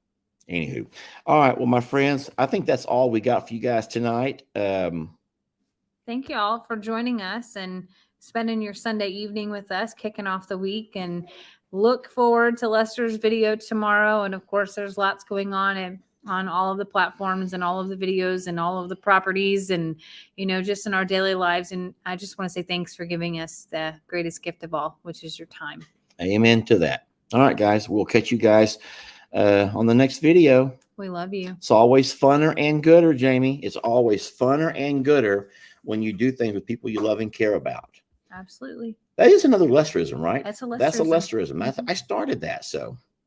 Anywho. All right. Well, my friends, I think that's all we got for you guys tonight. Thank you all for joining us and spending your Sunday evening with us, kicking off the week, and look forward to Lester's video tomorrow. And of course, there's lots going on on all of the platforms and all of the videos and all of the properties and, just in our daily lives. And I just want to say thanks for giving us the greatest gift of all, which is your time. Amen to that. All right, guys. We'll catch you guys on the next video. We love you. It's always funner and gooder, Jamie. It's always funner and gooder when you do things with people you love and care about. Absolutely. That is another Lesterism, right? That's a Lesterism. That's a Lesterism. I started that, so